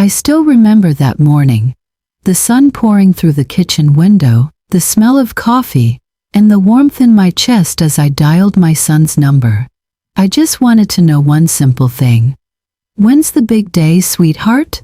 I still remember that morning. The sun pouring through the kitchen window, the smell of coffee, and the warmth in my chest as I dialed my son's number. I just wanted to know one simple thing. When's the big day, sweetheart?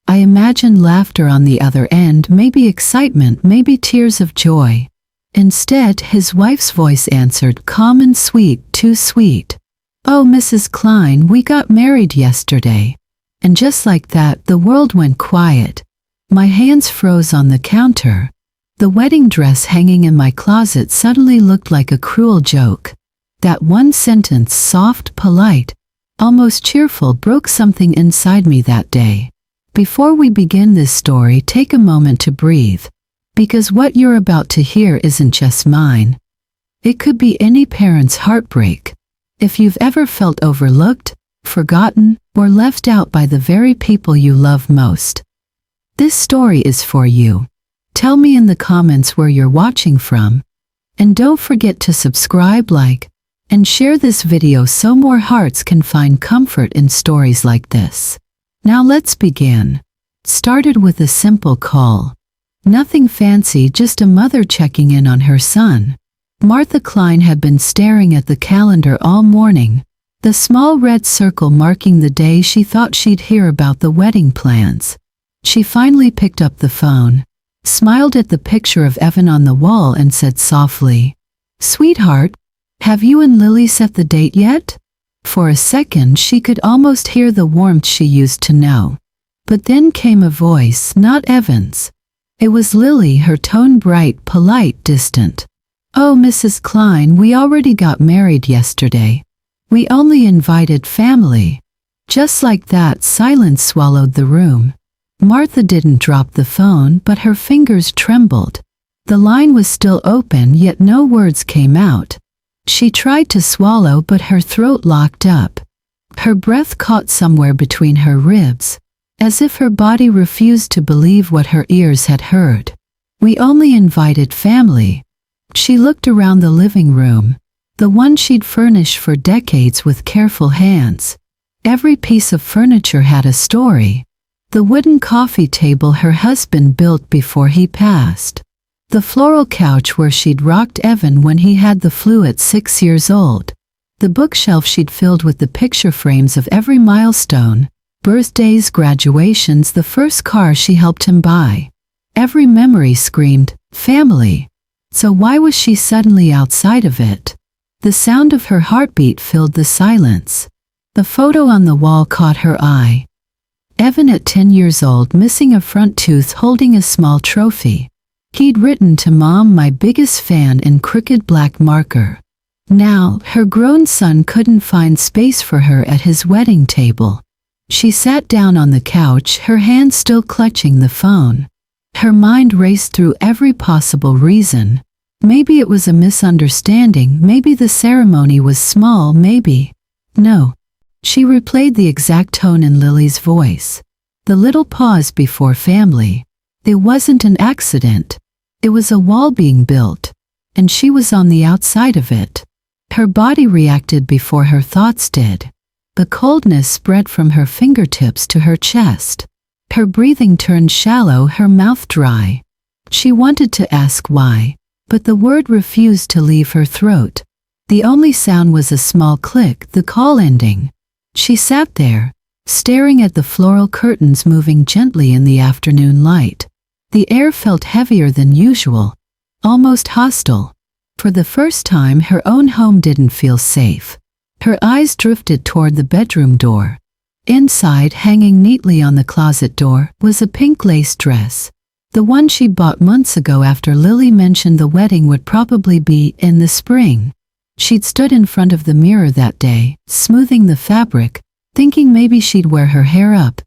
I imagined laughter on the other end, maybe excitement, maybe tears of joy. Instead, his wife's voice answered, calm and sweet, too sweet. Oh, Mrs. Klein, we got married yesterday. And just like that, the world went quiet. My hands froze on the counter. The wedding dress hanging in my closet suddenly looked like a cruel joke. That one sentence, soft, polite, almost cheerful, broke something inside me that day. Before we begin this story, take a moment to breathe. Because what you're about to hear isn't just mine. It could be any parent's heartbreak. If you've ever felt overlooked, forgotten, or left out by the very people you love most, this story is for you. Tell me in the comments where you're watching from. And don't forget to subscribe, like, and share this video so more hearts can find comfort in stories like this. Now let's begin. Started with a simple call. Nothing fancy, just a mother checking in on her son. Martha Klein had been staring at the calendar all morning, the small red circle marking the day she thought she'd hear about the wedding plans. She finally picked up the phone, smiled at the picture of Evan on the wall and said softly, "Sweetheart, have you and Lily set the date yet?" For a second she could almost hear the warmth she used to know. But then came a voice, not Evan's. It was Lily, her tone bright, polite, distant. "Oh, Mrs. Klein, we already got married yesterday. We only invited family." Just like that, silence swallowed the room. Martha didn't drop the phone, but her fingers trembled. The line was still open, yet no words came out. She tried to swallow, but her throat locked up. Her breath caught somewhere between her ribs, as if her body refused to believe what her ears had heard. "We only invited family." She looked around the living room, the one she'd furnished for decades with careful hands. Every piece of furniture had a story. The wooden coffee table her husband built before he passed. The floral couch where she'd rocked Evan when he had the flu at 6 years old. The bookshelf she'd filled with the picture frames of every milestone, birthdays, graduations, the first car she helped him buy. Every memory screamed, family. So why was she suddenly outside of it? The sound of her heartbeat filled the silence. The photo on the wall caught her eye. Evan at 10 years old, missing a front tooth, holding a small trophy. He'd written to Mom, "My biggest fan," in crooked black marker. Now, her grown son couldn't find space for her at his wedding table. She sat down on the couch, her hand still clutching the phone. Her mind raced through every possible reason. Maybe it was a misunderstanding, maybe the ceremony was small, maybe. No. She replayed the exact tone in Lily's voice. The little pause before family. It wasn't an accident. It was a wall being built. And she was on the outside of it. Her body reacted before her thoughts did. The coldness spread from her fingertips to her chest. Her breathing turned shallow, her mouth dry. She wanted to ask why, but the word refused to leave her throat. The only sound was a small click, the call ending. She sat there, staring at the floral curtains moving gently in the afternoon light. The air felt heavier than usual, almost hostile. For the first time, her own home didn't feel safe. Her eyes drifted toward the bedroom door. Inside, hanging neatly on the closet door, was a pink lace dress. The one she bought months ago after Lily mentioned the wedding would probably be in the spring. She'd stood in front of the mirror that day, smoothing the fabric, thinking maybe she'd wear her hair up.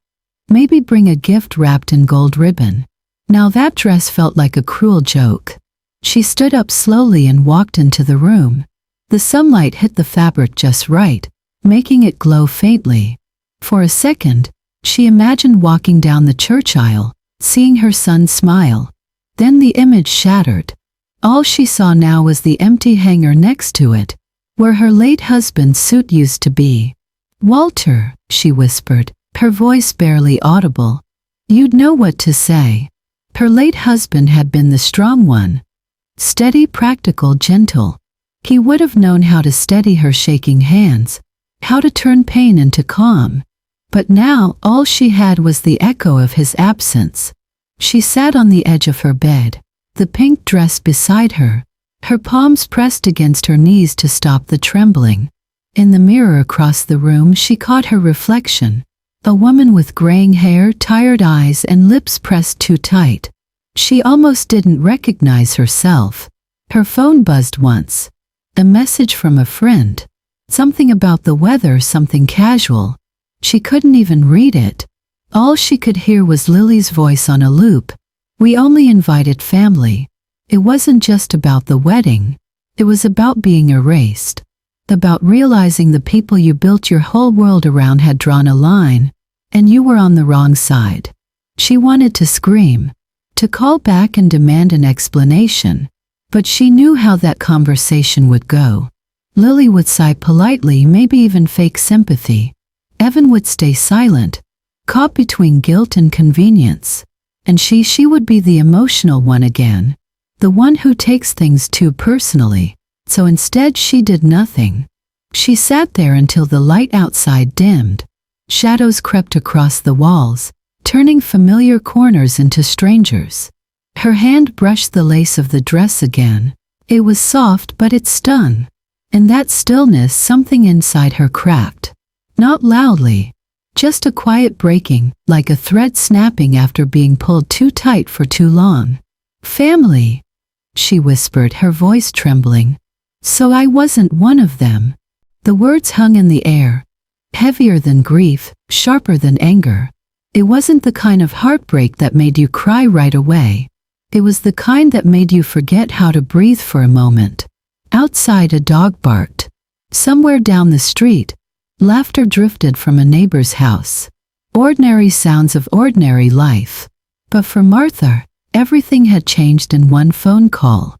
Maybe bring a gift wrapped in gold ribbon. Now that dress felt like a cruel joke. She stood up slowly and walked into the room. The sunlight hit the fabric just right, making it glow faintly. For a second, she imagined walking down the church aisle, seeing her son smile. Then the image shattered. All she saw now was the empty hanger next to it, where her late husband's suit used to be. "Walter," she whispered, her voice barely audible. You'd know what to say. Her late husband had been the strong one. Steady, practical, gentle. He would have known how to steady her shaking hands, how to turn pain into calm. But now all she had was the echo of his absence. She sat on the edge of her bed, the pink dress beside her, her palms pressed against her knees to stop the trembling. In the mirror across the room she caught her reflection, a woman with graying hair, tired eyes, and lips pressed too tight. She almost didn't recognize herself. Her phone buzzed once. A message from a friend. Something about the weather, something casual. She couldn't even read it. All she could hear was Lily's voice on a loop. We only invited family. It wasn't just about the wedding. It was about being erased. About realizing the people you built your whole world around had drawn a line, and you were on the wrong side. She wanted to scream, to call back and demand an explanation. But she knew how that conversation would go. Lily would sigh politely, maybe even fake sympathy. Evan would stay silent, caught between guilt and convenience. And she would be the emotional one again, the one who takes things too personally. So instead she did nothing. She sat there until the light outside dimmed. Shadows crept across the walls, turning familiar corners into strangers. Her hand brushed the lace of the dress again. It was soft, but it stung. In that stillness something inside her cracked. Not loudly, just a quiet breaking, like a thread snapping after being pulled too tight for too long. "Family," she whispered, her voice trembling. "So I wasn't one of them." The words hung in the air, heavier than grief, sharper than anger. It wasn't the kind of heartbreak that made you cry right away. It was the kind that made you forget how to breathe for a moment. Outside, a dog barked. Somewhere down the street, laughter drifted from a neighbor's house. Ordinary sounds of ordinary life. But for Martha, everything had changed in one phone call.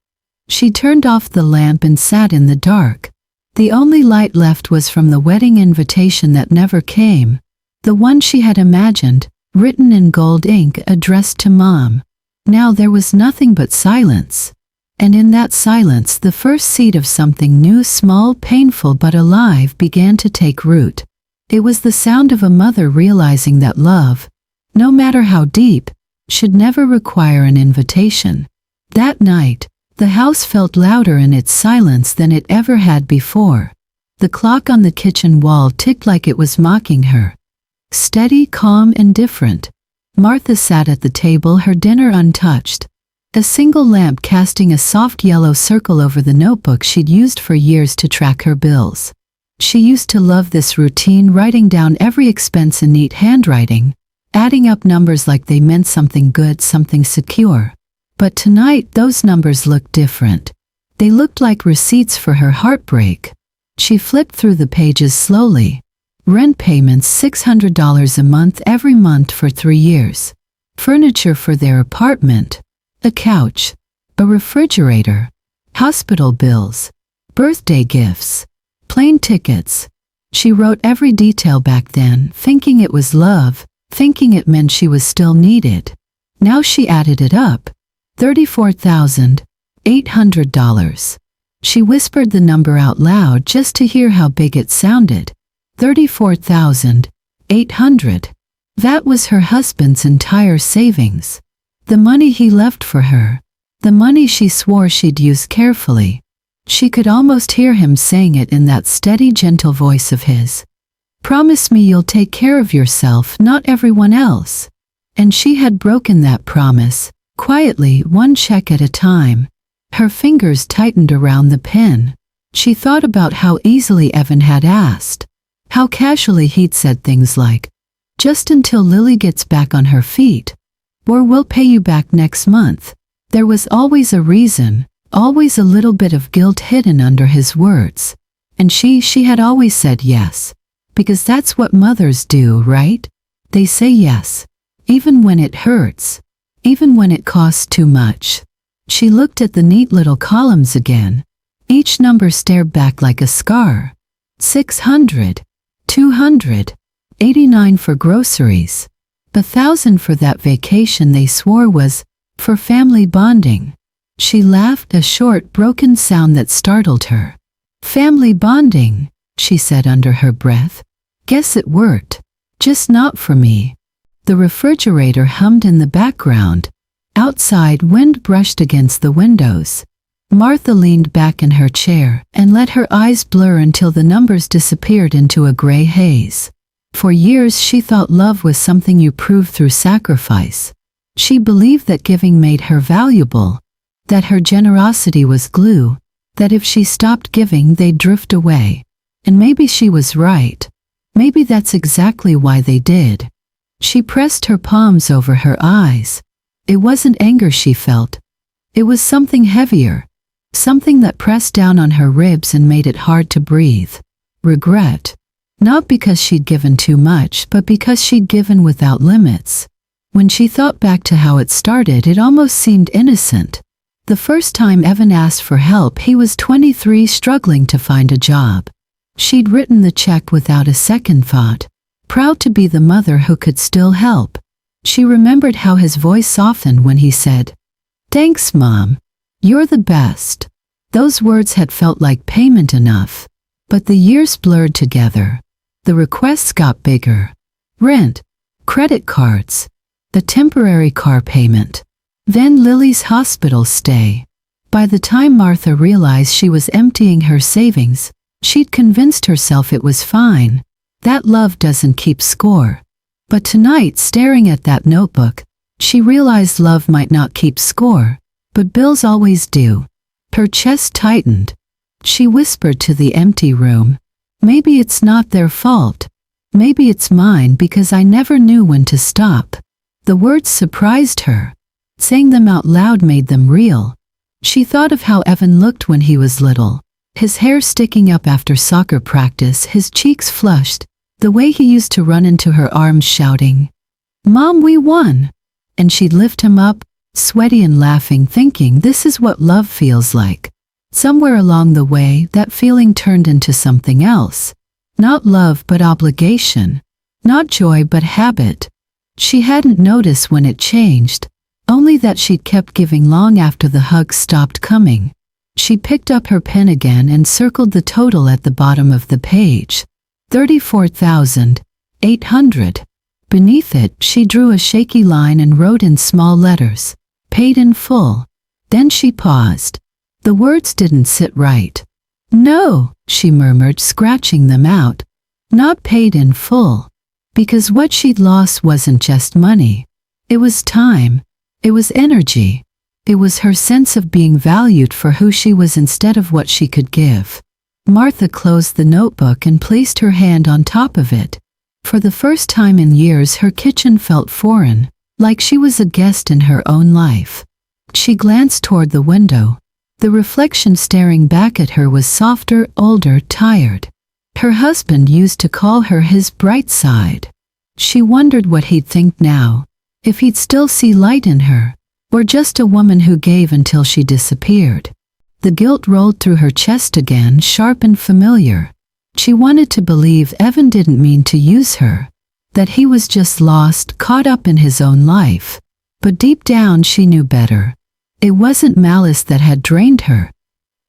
She turned off the lamp and sat in the dark. The only light left was from the wedding invitation that never came, the one she had imagined, written in gold ink, addressed to Mom. Now there was nothing but silence. And in that silence the first seed of something new, small, painful but alive, began to take root. It was the sound of a mother realizing that love, no matter how deep, should never require an invitation. That night, the house felt louder in its silence than it ever had before. The clock on the kitchen wall ticked like it was mocking her. Steady, calm, and different. Martha sat at the table, her dinner untouched, a single lamp casting a soft yellow circle over the notebook she'd used for years to track her bills. She used to love this routine, writing down every expense in neat handwriting, adding up numbers like they meant something good, something secure. But tonight those numbers looked different. They looked like receipts for her heartbreak. She flipped through the pages slowly. Rent payments, $600 a month every month for 3 years. Furniture for their apartment. A couch. A refrigerator. Hospital bills. Birthday gifts. Plane tickets. She wrote every detail back then, thinking it was love, thinking it meant she was still needed. Now she added it up. $34,800. She whispered the number out loud just to hear how big it sounded. 34,800. That was her husband's entire savings. The money he left for her. The money she swore she'd use carefully. She could almost hear him saying it in that steady, gentle voice of his. "Promise me you'll take care of yourself, not everyone else." And she had broken that promise, quietly, one check at a time. Her fingers tightened around the pen. She thought about how easily Evan had asked. How casually he'd said things like, "Just until Lily gets back on her feet," or "We'll pay you back next month." There was always a reason, always a little bit of guilt hidden under his words. And she had always said yes. Because that's what mothers do, right? They say yes. Even when it hurts. Even when it costs too much. She looked at the neat little columns again. Each number stared back like a scar. 600. 200. 89 for groceries. 1,000 for that vacation they swore was for family bonding. She laughed, a short, broken sound that startled her. Family bonding, she said under her breath. Guess it worked. Just not for me. The refrigerator hummed in the background. Outside, wind brushed against the windows. Martha leaned back in her chair and let her eyes blur until the numbers disappeared into a gray haze. For years she thought love was something you proved through sacrifice. She believed that giving made her valuable, that her generosity was glue, that if she stopped giving they'd drift away. And maybe she was right. Maybe that's exactly why they did. She pressed her palms over her eyes. It wasn't anger she felt. It was something heavier. Something that pressed down on her ribs and made it hard to breathe. Regret. Not because she'd given too much, but because she'd given without limits. When she thought back to how it started, it almost seemed innocent. The first time Evan asked for help, he was 23, struggling to find a job. She'd written the check without a second thought, proud to be the mother who could still help. She remembered how his voice softened when he said, "Thanks, Mom. You're the best." Those words had felt like payment enough. But the years blurred together. The requests got bigger. Rent, credit cards, a temporary car payment, then Lily's hospital stay. By the time Martha realized she was emptying her savings, she'd convinced herself it was fine. That love doesn't keep score. But tonight, staring at that notebook, she realized love might not keep score, but bills always do. Her chest tightened. She whispered to the empty room, "Maybe it's not their fault. Maybe it's mine because I never knew when to stop." The words surprised her. Saying them out loud made them real. She thought of how Evan looked when he was little. His hair sticking up after soccer practice, his cheeks flushed, the way he used to run into her arms shouting, "Mom, we won!" And she'd lift him up, sweaty and laughing, thinking this is what love feels like. Somewhere along the way, that feeling turned into something else. Not love but obligation. Not joy but habit. She hadn't noticed when it changed, only that she'd kept giving long after the hugs stopped coming. She picked up her pen again and circled the total at the bottom of the page. 34,800. Beneath it, she drew a shaky line and wrote in small letters, "Paid in full." Then she paused. The words didn't sit right. "No," she murmured, scratching them out. "Not paid in full." Because what she'd lost wasn't just money. It was time. It was energy. It was her sense of being valued for who she was instead of what she could give. Martha closed the notebook and placed her hand on top of it. For the first time in years, her kitchen felt foreign, like she was a guest in her own life. She glanced toward the window. The reflection staring back at her was softer, older, tired. Her husband used to call her his bright side. She wondered what he'd think now, if he'd still see light in her, or just a woman who gave until she disappeared. The guilt rolled through her chest again, sharp and familiar. She wanted to believe Evan didn't mean to use her, that he was just lost, caught up in his own life. But deep down she knew better. It wasn't malice that had drained her.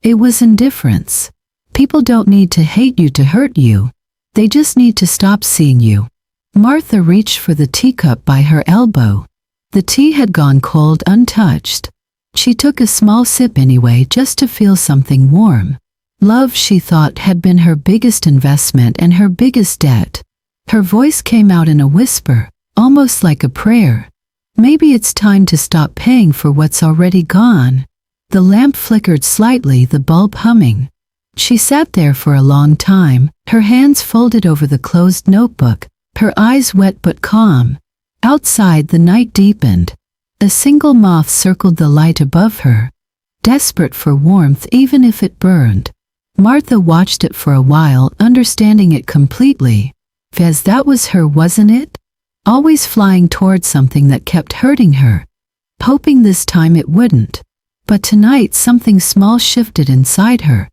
It was indifference. People don't need to hate you to hurt you. They just need to stop seeing you. Martha reached for the teacup by her elbow. The tea had gone cold, untouched. She took a small sip anyway, just to feel something warm. Love, she thought, had been her biggest investment and her biggest debt. Her voice came out in a whisper, almost like a prayer. Maybe it's time to stop paying for what's already gone. The lamp flickered slightly, the bulb humming. She sat there for a long time, her hands folded over the closed notebook, her eyes wet but calm. Outside, the night deepened. A single moth circled the light above her, desperate for warmth even if it burned. Martha watched it for a while, understanding it completely. As that was her, wasn't it? Always flying towards something that kept hurting her, hoping this time it wouldn't. But tonight something small shifted inside her.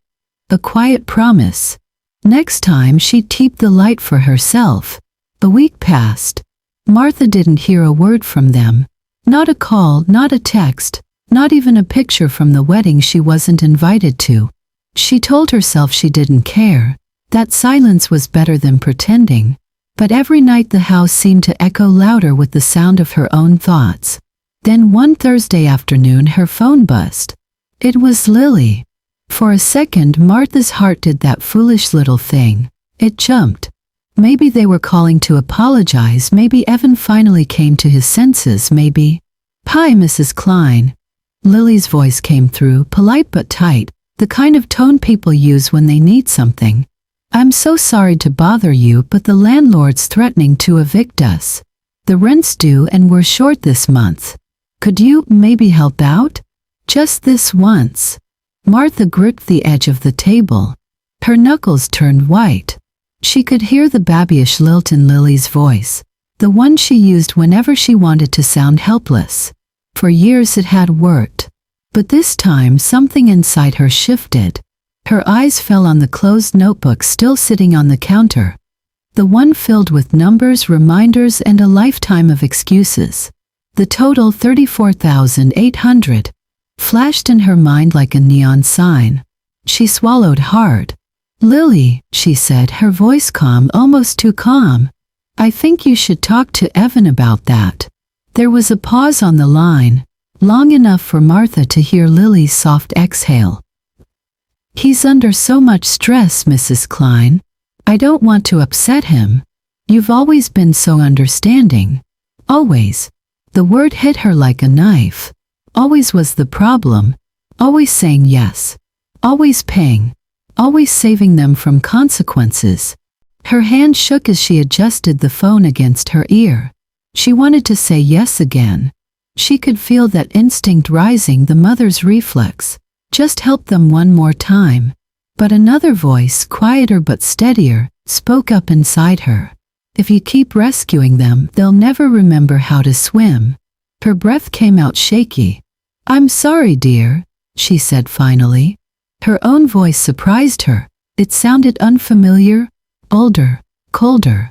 A quiet promise. Next time she'd keep the light for herself. A week passed. Martha didn't hear a word from them. Not a call, not a text, not even a picture from the wedding she wasn't invited to. She told herself she didn't care, that silence was better than pretending. But every night the house seemed to echo louder with the sound of her own thoughts. Then one Thursday afternoon her phone buzzed. It was Lily. For a second Martha's heart did that foolish little thing. It jumped. Maybe they were calling to apologize, maybe Evan finally came to his senses, maybe. "Hi, Mrs. Klein." Lily's voice came through, polite but tight, the kind of tone people use when they need something. "I'm so sorry to bother you, but the landlord's threatening to evict us. The rent's due and we're short this month. Could you maybe help out? Just this once." Martha gripped the edge of the table. Her knuckles turned white. She could hear the babyish lilt in Lily's voice, the one she used whenever she wanted to sound helpless. For years it had worked. But this time something inside her shifted. Her eyes fell on the closed notebook still sitting on the counter. The one filled with numbers, reminders, and a lifetime of excuses. The total, 34,800, flashed in her mind like a neon sign. She swallowed hard. "Lily," she said, her voice calm, almost too calm. "I think you should talk to Evan about that." There was a pause on the line, long enough for Martha to hear Lily's soft exhale. "He's under so much stress, Mrs. Klein. I don't want to upset him. You've always been so understanding. Always." The word hit her like a knife. Always was the problem. Always saying yes. Always paying. Always saving them from consequences. Her hand shook as she adjusted the phone against her ear. She wanted to say yes again. She could feel that instinct rising, the mother's reflex. Just help them one more time. But another voice, quieter but steadier, spoke up inside her. "If you keep rescuing them, they'll never remember how to swim." Her breath came out shaky. "I'm sorry, dear," she said finally. Her own voice surprised her. It sounded unfamiliar, older, colder.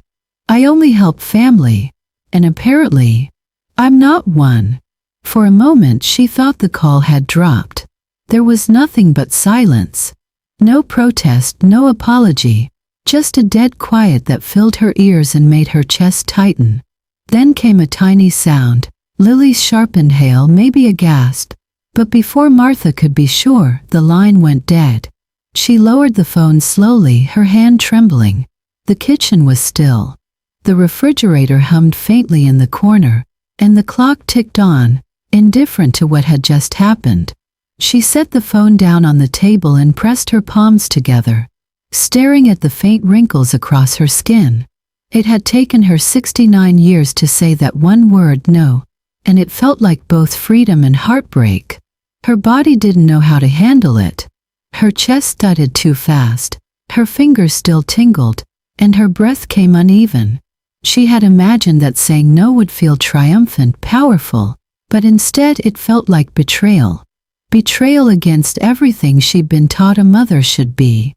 "I only help family. And apparently, I'm not one." For a moment she thought the call had dropped. There was nothing but silence. No protest, no apology. Just a dead quiet that filled her ears and made her chest tighten. Then came a tiny sound. Lily's sharp inhale, maybe a gasp. But before Martha could be sure, the line went dead. She lowered the phone slowly, her hand trembling. The kitchen was still. The refrigerator hummed faintly in the corner, and the clock ticked on, indifferent to what had just happened. She set the phone down on the table and pressed her palms together, staring at the faint wrinkles across her skin. It had taken her 69 years to say that one word, no, and it felt like both freedom and heartbreak. Her body didn't know how to handle it. Her chest thudded too fast, her fingers still tingled, and her breath came uneven. She had imagined that saying no would feel triumphant, powerful, but instead it felt like betrayal. Betrayal against everything she'd been taught a mother should be.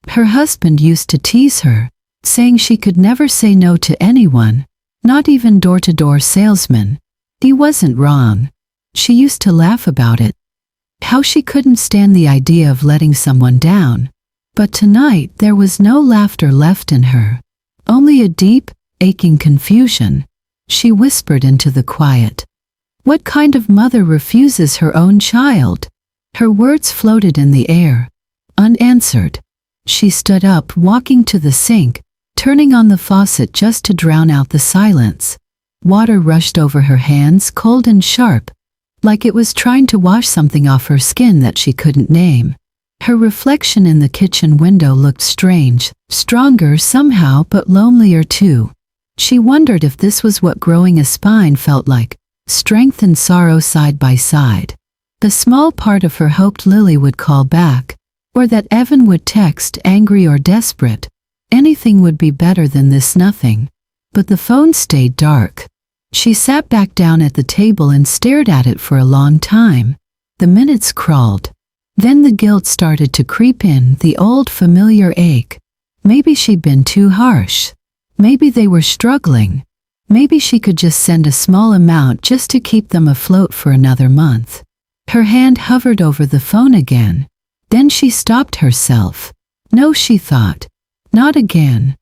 Her husband used to tease her, saying she could never say no to anyone, not even door-to-door salesmen. He wasn't wrong. She used to laugh about it. How she couldn't stand the idea of letting someone down. But tonight there was no laughter left in her. Only a deep, aching confusion. She whispered into the quiet. What kind of mother refuses her own child? Her words floated in the air, unanswered. She stood up, walking to the sink, turning on the faucet just to drown out the silence. Water rushed over her hands, cold and sharp, like it was trying to wash something off her skin that she couldn't name. Her reflection in the kitchen window looked strange, stronger somehow, but lonelier too. She wondered if this was what growing a spine felt like, strength and sorrow side by side. A small part of her hoped Lily would call back, or that Evan would text, angry or desperate. Anything would be better than this nothing. But the phone stayed dark. She sat back down at the table and stared at it for a long time. The minutes crawled. Then the guilt started to creep in, the old familiar ache. Maybe she'd been too harsh. Maybe they were struggling. Maybe she could just send a small amount just to keep them afloat for another month. Her hand hovered over the phone again. Then she stopped herself. No, she thought. Not again.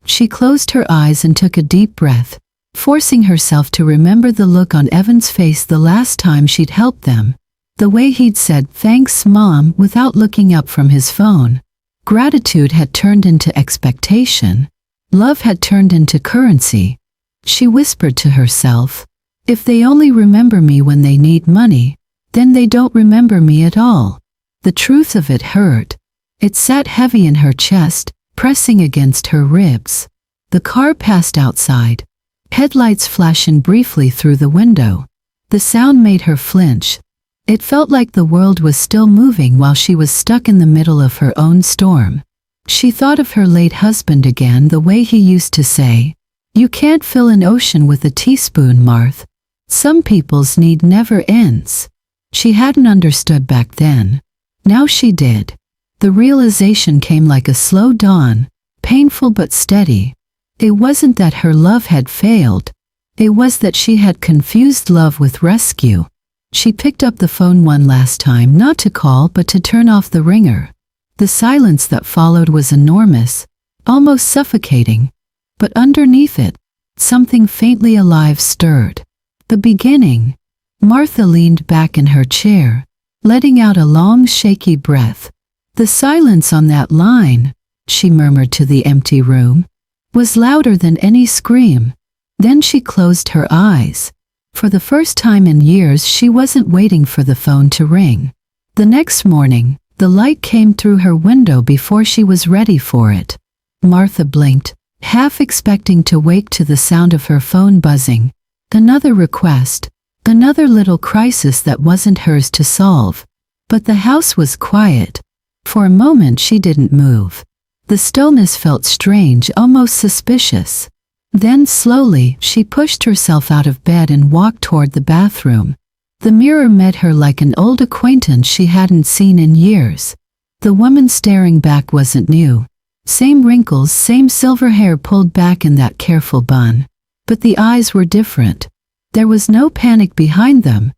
She closed her eyes and took a deep breath, forcing herself to remember the look on Evan's face the last time she'd helped them. The way he'd said, "Thanks, Mom," without looking up from his phone. Gratitude had turned into expectation. Love had turned into currency. She whispered to herself, "If they only remember me when they need money, then they don't remember me at all." The truth of it hurt. It sat heavy in her chest, pressing against her ribs. The car passed outside, headlights flashing briefly through the window. The sound made her flinch. It felt like the world was still moving while she was stuck in the middle of her own storm. She thought of her late husband again, the way he used to say, "You can't fill an ocean with a teaspoon, Martha. Some people's need never ends." She hadn't understood back then. Now she did. The realization came like a slow dawn, painful but steady. It wasn't that her love had failed. It was that she had confused love with rescue. She picked up the phone one last time, not to call but to turn off the ringer. The silence that followed was enormous, almost suffocating. But underneath it, something faintly alive stirred. The beginning. Martha leaned back in her chair, letting out a long, shaky breath. "The silence on that line," she murmured to the empty room, "was louder than any scream." Then she closed her eyes. For the first time in years, she wasn't waiting for the phone to ring. The next morning, the light came through her window before she was ready for it. Martha blinked, half expecting to wake to the sound of her phone buzzing. Another request, another little crisis that wasn't hers to solve. But the house was quiet. For a moment she didn't move. The stillness felt strange, almost suspicious. Then slowly, she pushed herself out of bed and walked toward the bathroom. The mirror met her like an old acquaintance she hadn't seen in years. The woman staring back wasn't new. Same wrinkles, same silver hair pulled back in that careful bun. But the eyes were different. There was no panic behind them.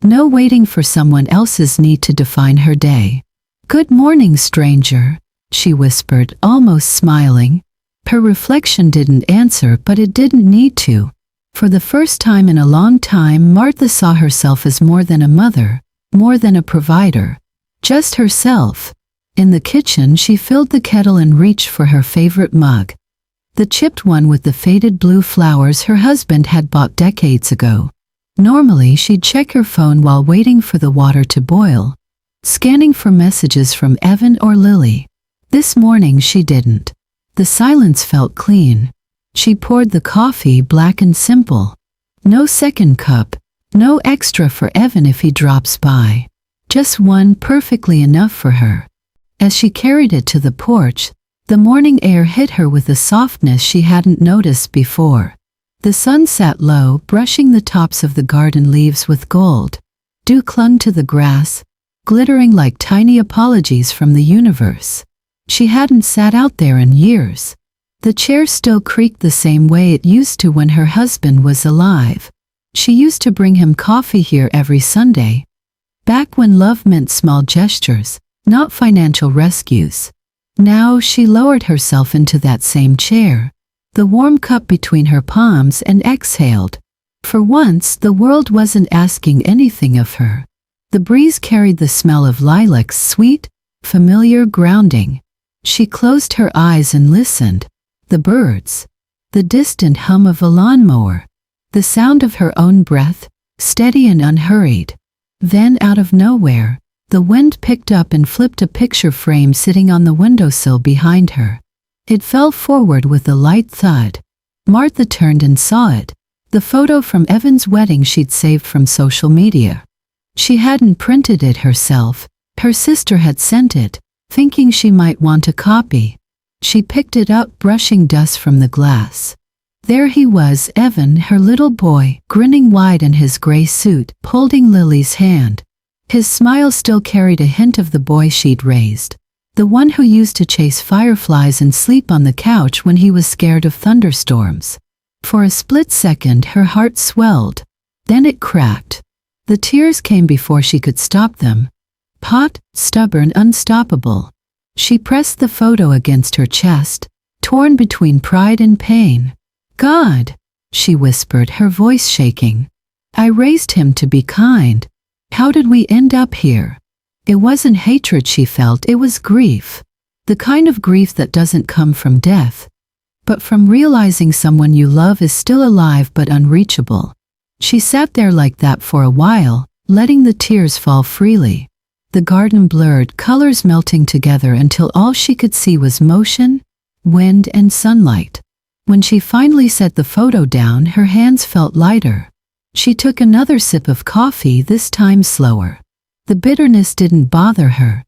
No waiting for someone else's need to define her day. "Good morning, stranger," she whispered, almost smiling. Her reflection didn't answer, but it didn't need to. For the first time in a long time, Martha saw herself as more than a mother, more than a provider. Just herself. In the kitchen, she filled the kettle and reached for her favorite mug. The chipped one with the faded blue flowers her husband had bought decades ago. Normally, she'd check her phone while waiting for the water to boil, scanning for messages from Evan or Lily. This morning she didn't. The silence felt clean. She poured the coffee, black and simple. No second cup, no extra for Evan if he drops by. Just one, perfectly enough for her. As she carried it to the porch, the morning air hit her with a softness she hadn't noticed before. The sun sat low, brushing the tops of the garden leaves with gold. Dew clung to the grass, glittering like tiny apologies from the universe. She hadn't sat out there in years. The chair still creaked the same way it used to when her husband was alive. She used to bring him coffee here every Sunday. Back when love meant small gestures, not financial rescues. Now she lowered herself into that same chair, the warm cup between her palms, and exhaled. For once, the world wasn't asking anything of her. The breeze carried the smell of lilacs, sweet, familiar, grounding. She closed her eyes and listened. The birds, the distant hum of a lawnmower, the sound of her own breath, steady and unhurried. Then out of nowhere, the wind picked up and flipped a picture frame sitting on the windowsill behind her. It fell forward with a light thud. Martha turned and saw it, the photo from Evan's wedding she'd saved from social media. She hadn't printed it herself. Her sister had sent it, thinking she might want a copy. She picked it up, brushing dust from the glass. There he was, Evan, her little boy, grinning wide in his gray suit, holding Lily's hand. His smile still carried a hint of the boy she'd raised, the one who used to chase fireflies and sleep on the couch when he was scared of thunderstorms. For a split second her heart swelled. Then it cracked. The tears came before she could stop them. Hot, stubborn, unstoppable. She pressed the photo against her chest, torn between pride and pain. God, she whispered, her voice shaking. I raised him to be kind. How did we end up here? It wasn't hatred she felt, it was grief. The kind of grief that doesn't come from death, but from realizing someone you love is still alive but unreachable. She sat there like that for a while, letting the tears fall freely. The garden blurred, colors melting together until all she could see was motion, wind, and sunlight. When she finally set the photo down, her hands felt lighter. She took another sip of coffee, this time slower. The bitterness didn't bother her.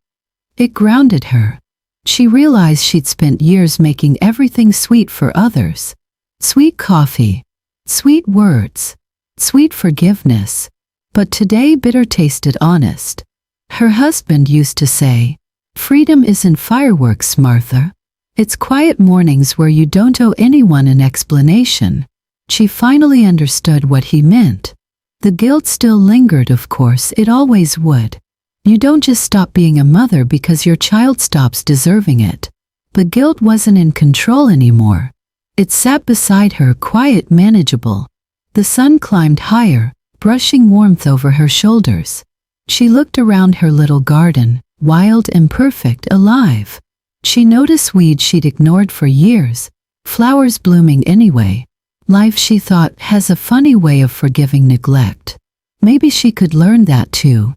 It grounded her. She realized she'd spent years making everything sweet for others. Sweet coffee, sweet words, sweet forgiveness. But today bitter tasted honest. Her husband used to say, "Freedom isn't fireworks, Martha. It's quiet mornings where you don't owe anyone an explanation." She finally understood what he meant. The guilt still lingered, of course, it always would. You don't just stop being a mother because your child stops deserving it. But guilt wasn't in control anymore. It sat beside her, quiet, manageable. The sun climbed higher, brushing warmth over her shoulders. She looked around her little garden, wild, imperfect, alive. She noticed weeds she'd ignored for years, flowers blooming anyway. Life, she thought, has a funny way of forgiving neglect. Maybe she could learn that too.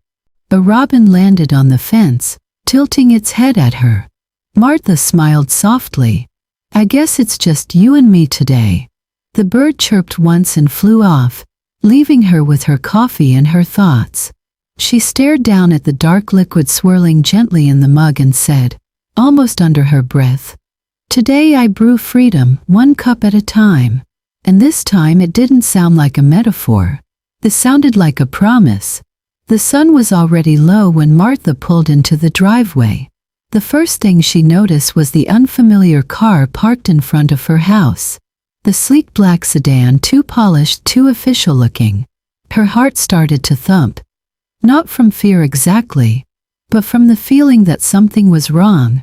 A robin landed on the fence, tilting its head at her. Martha smiled softly. "I guess it's just you and me today." The bird chirped once and flew off, leaving her with her coffee and her thoughts. She stared down at the dark liquid swirling gently in the mug and said, almost under her breath, "Today I brew freedom, one cup at a time." And this time it didn't sound like a metaphor. It sounded like a promise. The sun was already low when Martha pulled into the driveway. The first thing she noticed was the unfamiliar car parked in front of her house. The sleek black sedan, too polished, too official looking. Her heart started to thump. Not from fear exactly, but from the feeling that something was wrong.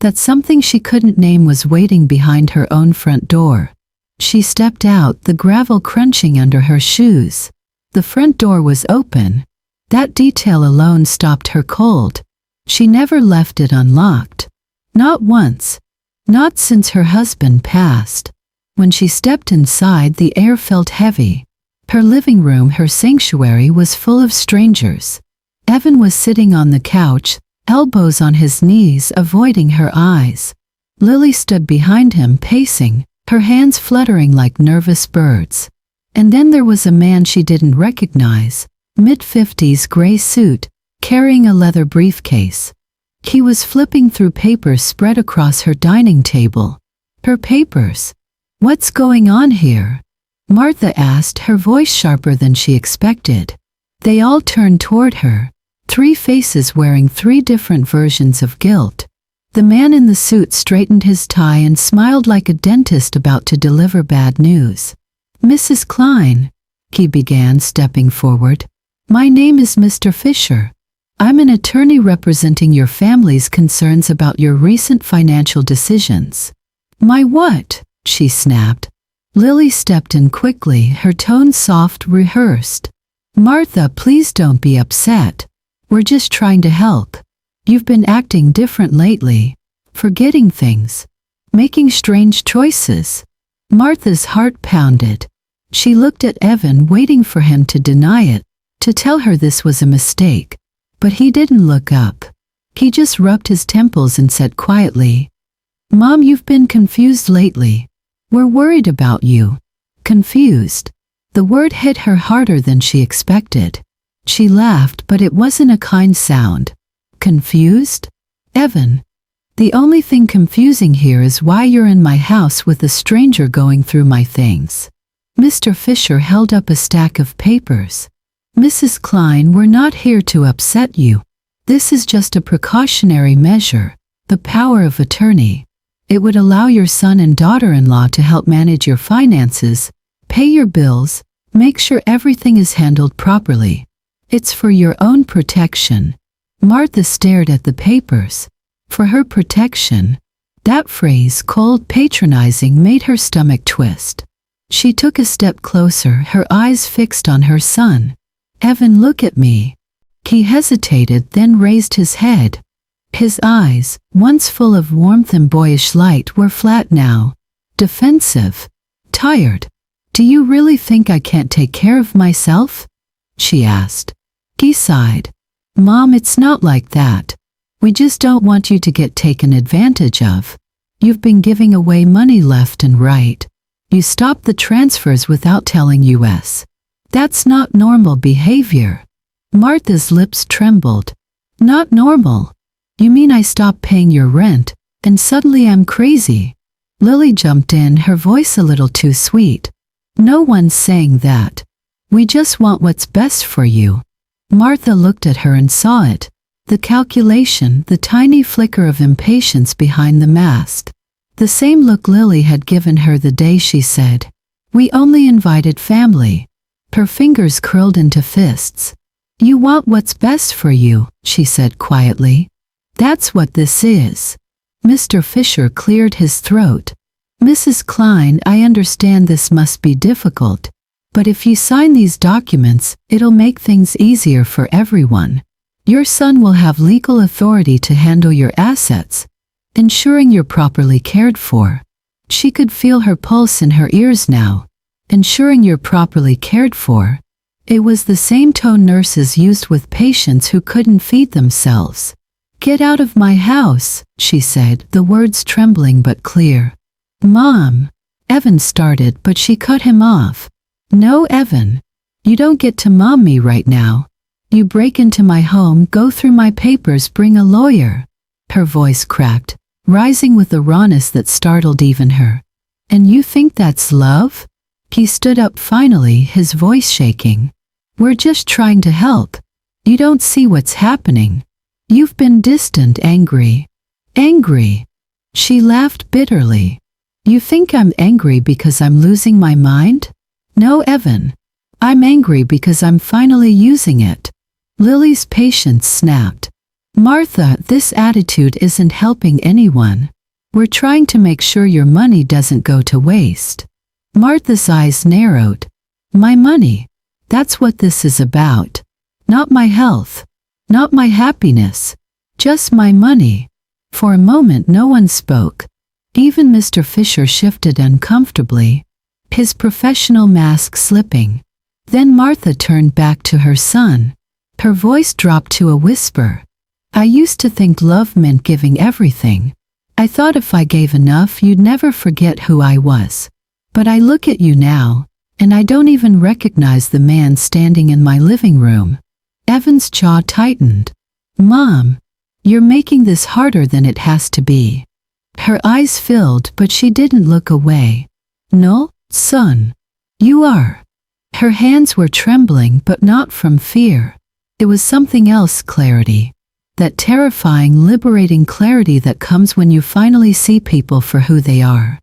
That something she couldn't name was waiting behind her own front door. She stepped out, the gravel crunching under her shoes. The front door was open. That detail alone stopped her cold. She never left it unlocked. Not once. Not since her husband passed. When she stepped inside, the air felt heavy. Her living room, her sanctuary, was full of strangers. Evan was sitting on the couch, elbows on his knees, avoiding her eyes. Lily stood behind him, pacing, her hands fluttering like nervous birds. And then there was a man she didn't recognize, mid-50s, gray suit, carrying a leather briefcase. He was flipping through papers spread across her dining table. Her papers. "What's going on here?" Martha asked, her voice sharper than she expected. They all turned toward her, three faces wearing three different versions of guilt. The man in the suit straightened his tie and smiled like a dentist about to deliver bad news. "Mrs. Klein," he began, stepping forward. "My name is Mr. Fisher. I'm an attorney representing your family's concerns about your recent financial decisions." "My what?" she snapped. Lily stepped in quickly, her tone soft, rehearsed. "Martha, please don't be upset. We're just trying to help. You've been acting different lately, forgetting things, making strange choices." Martha's heart pounded. She looked at Evan, waiting for him to deny it, to tell her this was a mistake. But he didn't look up. He just rubbed his temples and said quietly, "Mom, you've been confused lately. We're worried about you." Confused. The word hit her harder than she expected. She laughed, but it wasn't a kind sound. "Confused? Evan, the only thing confusing here is why you're in my house with a stranger going through my things." Mr. Fisher held up a stack of papers. "Mrs. Klein, we're not here to upset you. This is just a precautionary measure, the power of attorney. It would allow your son and daughter-in-law to help manage your finances, pay your bills, make sure everything is handled properly. It's for your own protection. Martha stared at the papers. For her protection. That phrase, cold patronizing, made her stomach twist. She took a step closer, her eyes fixed on her son. Evan, look at me. He hesitated, then raised his head. His eyes, once full of warmth and boyish light, were flat now. Defensive. Tired. Do you really think I can't take care of myself? She asked. He sighed. Mom, it's not like that. We just don't want you to get taken advantage of. You've been giving away money left and right. You stopped the transfers without telling us. That's not normal behavior. Martha's lips trembled. Not normal? You mean I stopped paying your rent, and suddenly I'm crazy? Lily jumped in, her voice a little too sweet. No one's saying that. We just want what's best for you. Martha looked at her and saw it. The calculation, the tiny flicker of impatience behind the mask. The same look Lily had given her the day she said, "We only invited family." Her fingers curled into fists. "You want what's best for you," she said quietly. "That's what this is." Mr. Fisher cleared his throat. "Mrs. Klein, I understand this must be difficult, but if you sign these documents, it'll make things easier for everyone. Your son will have legal authority to handle your assets, ensuring you're properly cared for." She could feel her pulse in her ears now. Ensuring you're properly cared for. It was the same tone nurses used with patients who couldn't feed themselves. "Get out of my house," she said, the words trembling but clear. "Mom," Evan started, but she cut him off. "No, Evan. You don't get to mom me right now. You break into my home, go through my papers, bring a lawyer." Her voice cracked, rising with a rawness that startled even her. "And you think that's love?" He stood up finally, his voice shaking. "We're just trying to help. You don't see what's happening. You've been distant, angry." "Angry?" She laughed bitterly. "You think I'm angry because I'm losing my mind? No, Evan. I'm angry because I'm finally using it." Lily's patience snapped. "Martha, this attitude isn't helping anyone. We're trying to make sure your money doesn't go to waste." Martha's eyes narrowed. "My money? That's what this is about. Not my health. Not my happiness. Just my money." For a moment no one spoke. Even Mr. Fisher shifted uncomfortably, his professional mask slipping. Then Martha turned back to her son. Her voice dropped to a whisper. "I used to think love meant giving everything. I thought if I gave enough you'd never forget who I was. But I look at you now, and I don't even recognize the man standing in my living room." Evan's jaw tightened. "Mom, you're making this harder than it has to be." Her eyes filled, but she didn't look away. "No, son. You are." Her hands were trembling, but not from fear. It was something else, clarity. That terrifying, liberating clarity that comes when you finally see people for who they are.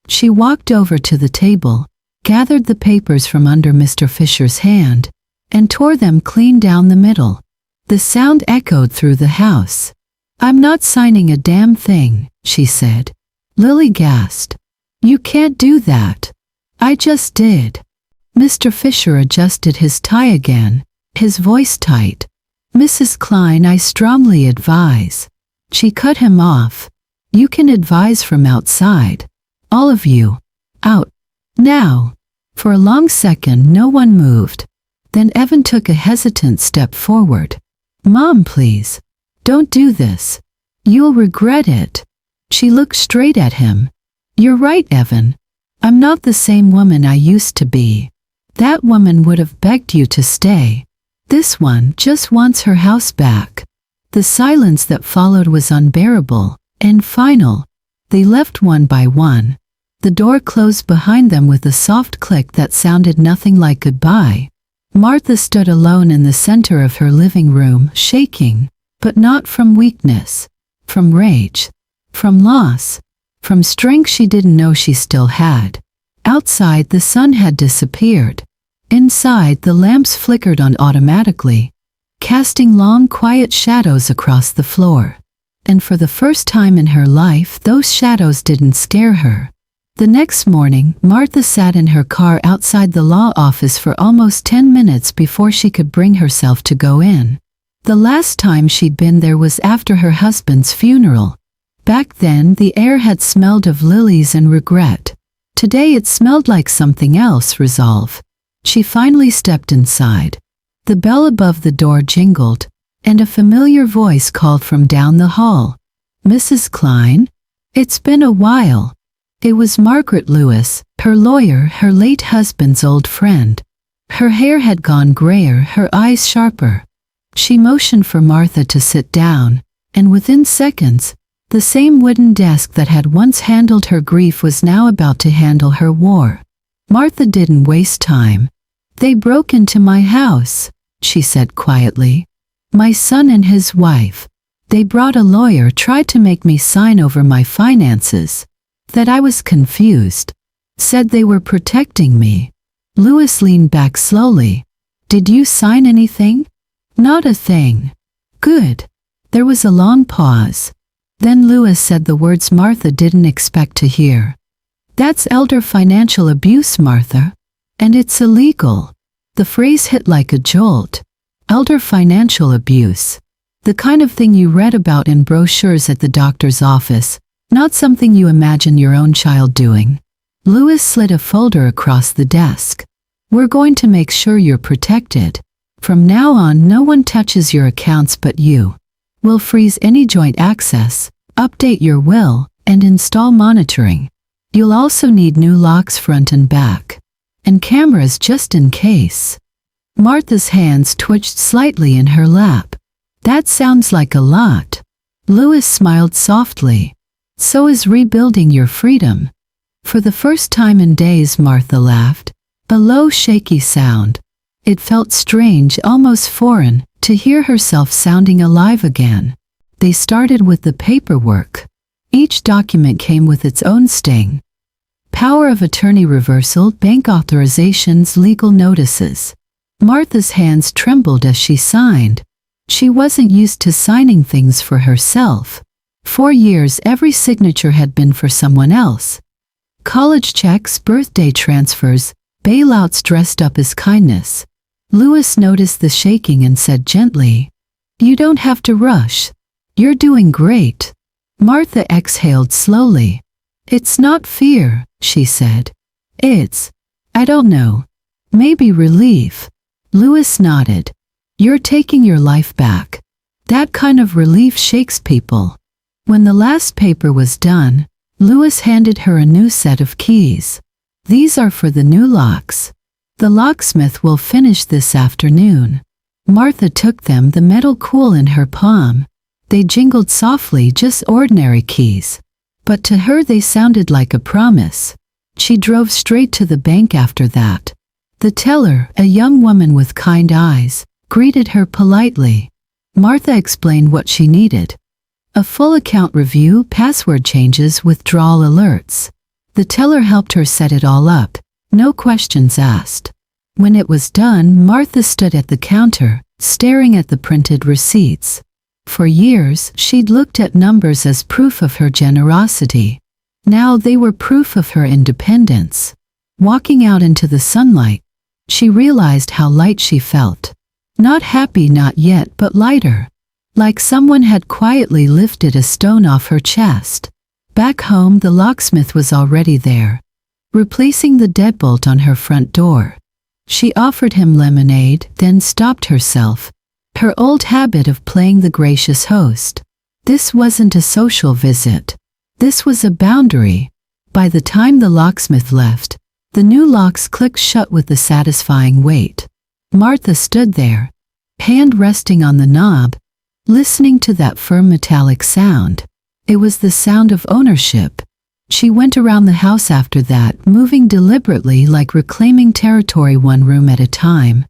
She walked over to the table, gathered the papers from under Mr. Fisher's hand, and tore them clean down the middle. The sound echoed through the house. "I'm not signing a damn thing," she said. Lily gasped. "You can't do that." "I just did." Mr. Fisher adjusted his tie again, his voice tight. "Mrs. Klein, I strongly advise." She cut him off. "You can advise from outside. All of you. Out. Now." For a long second no one moved. Then Evan took a hesitant step forward. "Mom, please. Don't do this. You'll regret it." She looked straight at him. "You're right, Evan. I'm not the same woman I used to be. That woman would have begged you to stay. This one just wants her house back." The silence that followed was unbearable and final. They left one by one. The door closed behind them with a soft click that sounded nothing like goodbye. Martha stood alone in the center of her living room, shaking, but not from weakness, from rage, from loss, from strength she didn't know she still had. Outside, the sun had disappeared. Inside, the lamps flickered on automatically, casting long, quiet shadows across the floor. And for the first time in her life, those shadows didn't scare her. The next morning, Martha sat in her car outside the law office for almost 10 minutes before she could bring herself to go in. The last time she'd been there was after her husband's funeral. Back then, the air had smelled of lilies and regret. Today it smelled like something else, resolve. She finally stepped inside. The bell above the door jingled, and a familiar voice called from down the hall. "Mrs. Klein? It's been a while." It was Margaret Lewis, her lawyer, her late husband's old friend. Her hair had gone grayer, her eyes sharper. She motioned for Martha to sit down, and within seconds, the same wooden desk that had once handled her grief was now about to handle her war. Martha didn't waste time. "They broke into my house," she said quietly. "My son and his wife. They brought a lawyer, tried to make me sign over my finances. That I was confused. Said they were protecting me." Lewis leaned back slowly. "Did you sign anything?" "Not a thing." "Good." There was a long pause. Then Lewis said the words Martha didn't expect to hear. "That's elder financial abuse, Martha. And it's illegal." The phrase hit like a jolt. Elder financial abuse. The kind of thing you read about in brochures at the doctor's office, not something you imagine your own child doing. Lewis slid a folder across the desk. "We're going to make sure you're protected. From now on, no one touches your accounts but you. We'll freeze any joint access, update your will, and install monitoring. You'll also need new locks front and back. And cameras just in case." Martha's hands twitched slightly in her lap. "That sounds like a lot." Lewis smiled softly. "So is rebuilding your freedom." For the first time in days, Martha laughed. A low, shaky sound. It felt strange, almost foreign, to hear herself sounding alive again. They started with the paperwork. Each document came with its own sting. Power of attorney reversal, bank authorizations, legal notices. Martha's hands trembled as she signed. She wasn't used to signing things for herself. For years, every signature had been for someone else. College checks, birthday transfers, bailouts dressed up as kindness. Lewis noticed the shaking and said gently, "You don't have to rush. You're doing great." Martha exhaled slowly. "It's not fear," she said. I don't know. Maybe relief." Lewis nodded. "You're taking your life back. That kind of relief shakes people." When the last paper was done, Lewis handed her a new set of keys. "These are for the new locks. The locksmith will finish this afternoon." Martha took them, the metal cool in her palm. They jingled softly, just ordinary keys. But to her they sounded like a promise. She drove straight to the bank after that. The teller, a young woman with kind eyes, greeted her politely. Martha explained what she needed. A full account review, password changes, withdrawal alerts. The teller helped her set it all up, no questions asked. When it was done, Martha stood at the counter, staring at the printed receipts. For years, she'd looked at numbers as proof of her generosity. Now they were proof of her independence. Walking out into the sunlight, she realized how light she felt. Not happy, not yet, but lighter. Like someone had quietly lifted a stone off her chest. Back home, the locksmith was already there, replacing the deadbolt on her front door. She offered him lemonade, then stopped herself. Her old habit of playing the gracious host. This wasn't a social visit. This was a boundary. By the time the locksmith left, the new locks clicked shut with a satisfying weight. Martha stood there, hand resting on the knob, listening to that firm metallic sound. It was the sound of ownership. She went around the house after that, moving deliberately, like reclaiming territory, one room at a time.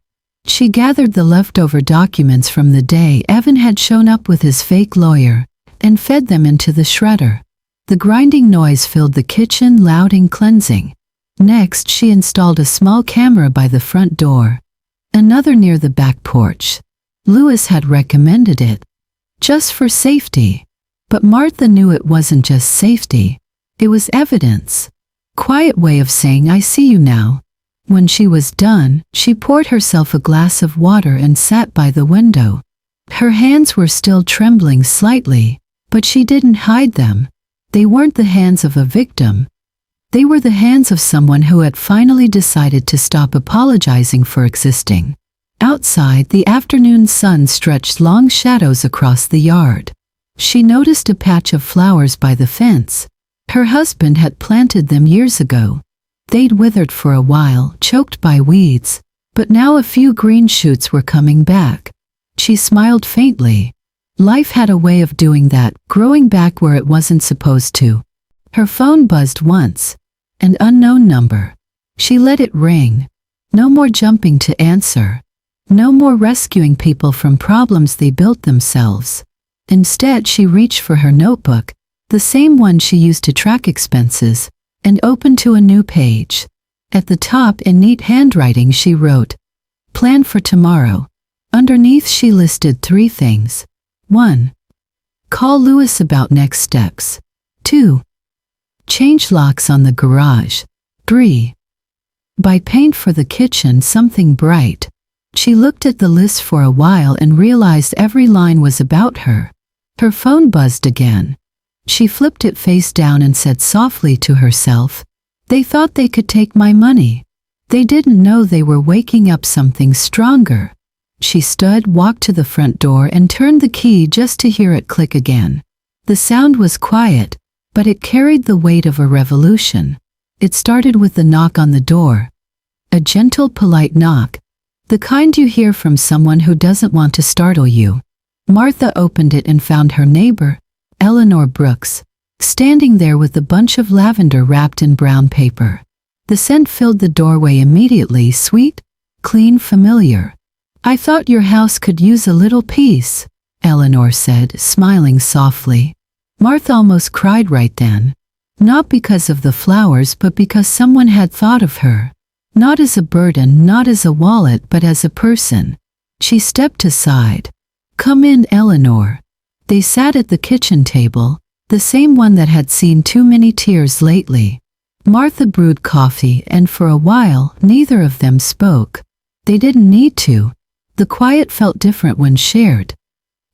She gathered the leftover documents from the day Evan had shown up with his fake lawyer, and fed them into the shredder. The grinding noise filled the kitchen, loud and cleansing. Next, she installed a small camera by the front door. Another near the back porch. Louis had recommended it. Just for safety. But Martha knew it wasn't just safety. It was evidence. Quiet way of saying I see you now. When she was done, she poured herself a glass of water and sat by the window. Her hands were still trembling slightly, but she didn't hide them. They weren't the hands of a victim. They were the hands of someone who had finally decided to stop apologizing for existing. Outside, the afternoon sun stretched long shadows across the yard. She noticed a patch of flowers by the fence. Her husband had planted them years ago. They'd withered for a while, choked by weeds, but now a few green shoots were coming back. She smiled faintly. Life had a way of doing that, growing back where it wasn't supposed to. Her phone buzzed once. An unknown number. She let it ring. No more jumping to answer. No more rescuing people from problems they built themselves. Instead, she reached for her notebook, the same one she used to track expenses, and opened to a new page. At the top, in neat handwriting, she wrote, "Plan for tomorrow." Underneath, she listed 3 things. 1. Call Louis about next steps. 2. Change locks on the garage. 3. Buy paint for the kitchen, something bright. She looked at the list for a while and realized every line was about her. Her phone buzzed again. She flipped it face down and said softly to herself, "They thought they could take my money. They didn't know they were waking up something stronger." She stood, walked to the front door and turned the key just to hear it click again. The sound was quiet, but it carried the weight of a revolution. It started with the knock on the door. A gentle, polite knock. The kind you hear from someone who doesn't want to startle you. Martha opened it and found her neighbor, Eleanor Brooks, standing there with a bunch of lavender wrapped in brown paper. The scent filled the doorway immediately, sweet, clean, familiar. "I thought your house could use a little peace," Eleanor said, smiling softly. Martha almost cried right then. Not because of the flowers, but because someone had thought of her. Not as a burden, not as a wallet, but as a person. She stepped aside. "Come in, Eleanor." They sat at the kitchen table, the same one that had seen too many tears lately. Martha brewed coffee, and for a while, neither of them spoke. They didn't need to. The quiet felt different when shared.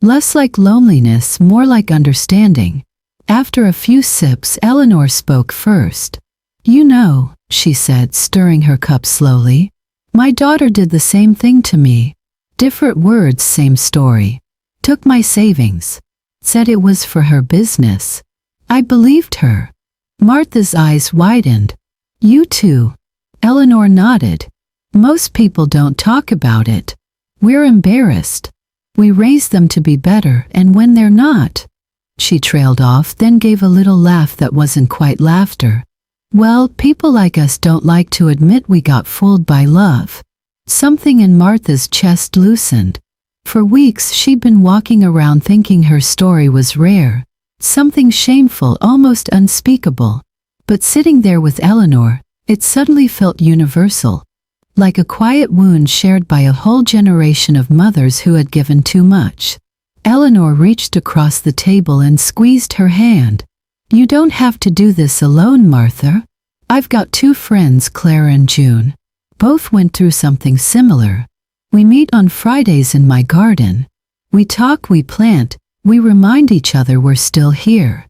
Less like loneliness, more like understanding. After a few sips, Eleanor spoke first. "You know," she said, stirring her cup slowly, "my daughter did the same thing to me. Different words, same story. Took my savings. Said it was for her business. I believed her." Martha's eyes widened. "You too?" Eleanor nodded. "Most people don't talk about it. We're embarrassed. We raise them to be better, and when they're not..." She trailed off, then gave a little laugh that wasn't quite laughter. "Well, people like us don't like to admit we got fooled by love." Something in Martha's chest loosened. For weeks she'd been walking around thinking her story was rare, something shameful, almost unspeakable. But sitting there with Eleanor, it suddenly felt universal. Like a quiet wound shared by a whole generation of mothers who had given too much. Eleanor reached across the table and squeezed her hand. "You don't have to do this alone, Martha. I've got 2 friends, Claire and June. Both went through something similar. We meet on Fridays in my garden. We talk, we plant, we remind each other we're still here."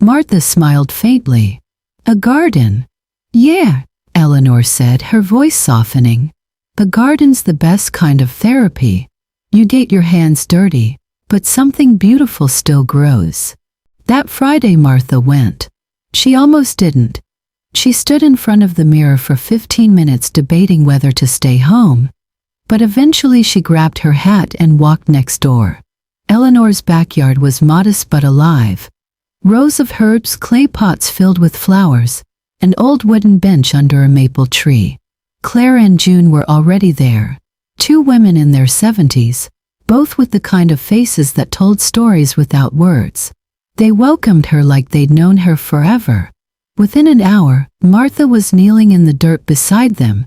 Martha smiled faintly. "A garden?" "Yeah," Eleanor said, her voice softening. "A garden's the best kind of therapy. You get your hands dirty, but something beautiful still grows." That Friday Martha went. She almost didn't. She stood in front of the mirror for 15 minutes debating whether to stay home. But eventually she grabbed her hat and walked next door. Eleanor's backyard was modest but alive. Rows of herbs, clay pots filled with flowers, an old wooden bench under a maple tree. Claire and June were already there. 2 women in their 70s, both with the kind of faces that told stories without words. They welcomed her like they'd known her forever. Within an hour, Martha was kneeling in the dirt beside them,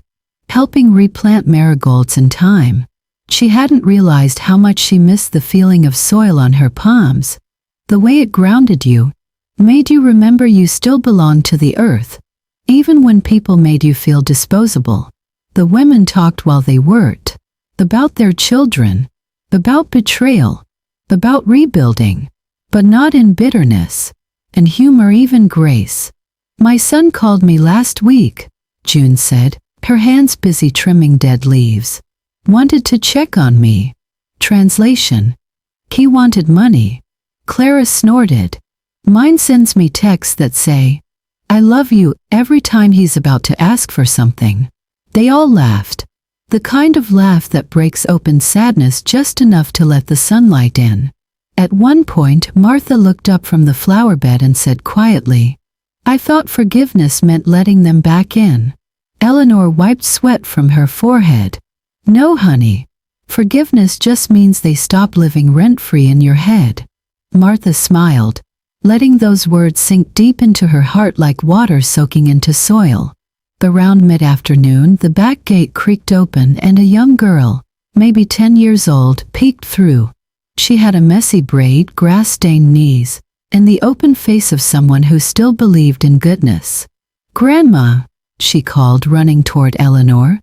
helping replant marigolds and thyme. She hadn't realized how much she missed the feeling of soil on her palms. The way it grounded you, made you remember you still belonged to the earth, even when people made you feel disposable. The women talked while they worked, about their children, about betrayal, about rebuilding, but not in bitterness, and humor, even grace. "My son called me last week," June said, her hands busy trimming dead leaves. "Wanted to check on me." Translation: he wanted money. Clara snorted. "Mine sends me texts that say, 'I love you,' every time he's about to ask for something." They all laughed. The kind of laugh that breaks open sadness just enough to let the sunlight in. At one point, Martha looked up from the flower bed and said quietly, "I thought forgiveness meant letting them back in." Eleanor wiped sweat from her forehead. "No, honey. Forgiveness just means they stop living rent-free in your head." Martha smiled, letting those words sink deep into her heart like water soaking into soil. Around mid-afternoon, the back gate creaked open and a young girl, maybe 10 years old, peeked through. She had a messy braid, grass-stained knees, and the open face of someone who still believed in goodness. "Grandma," she called, running toward Eleanor.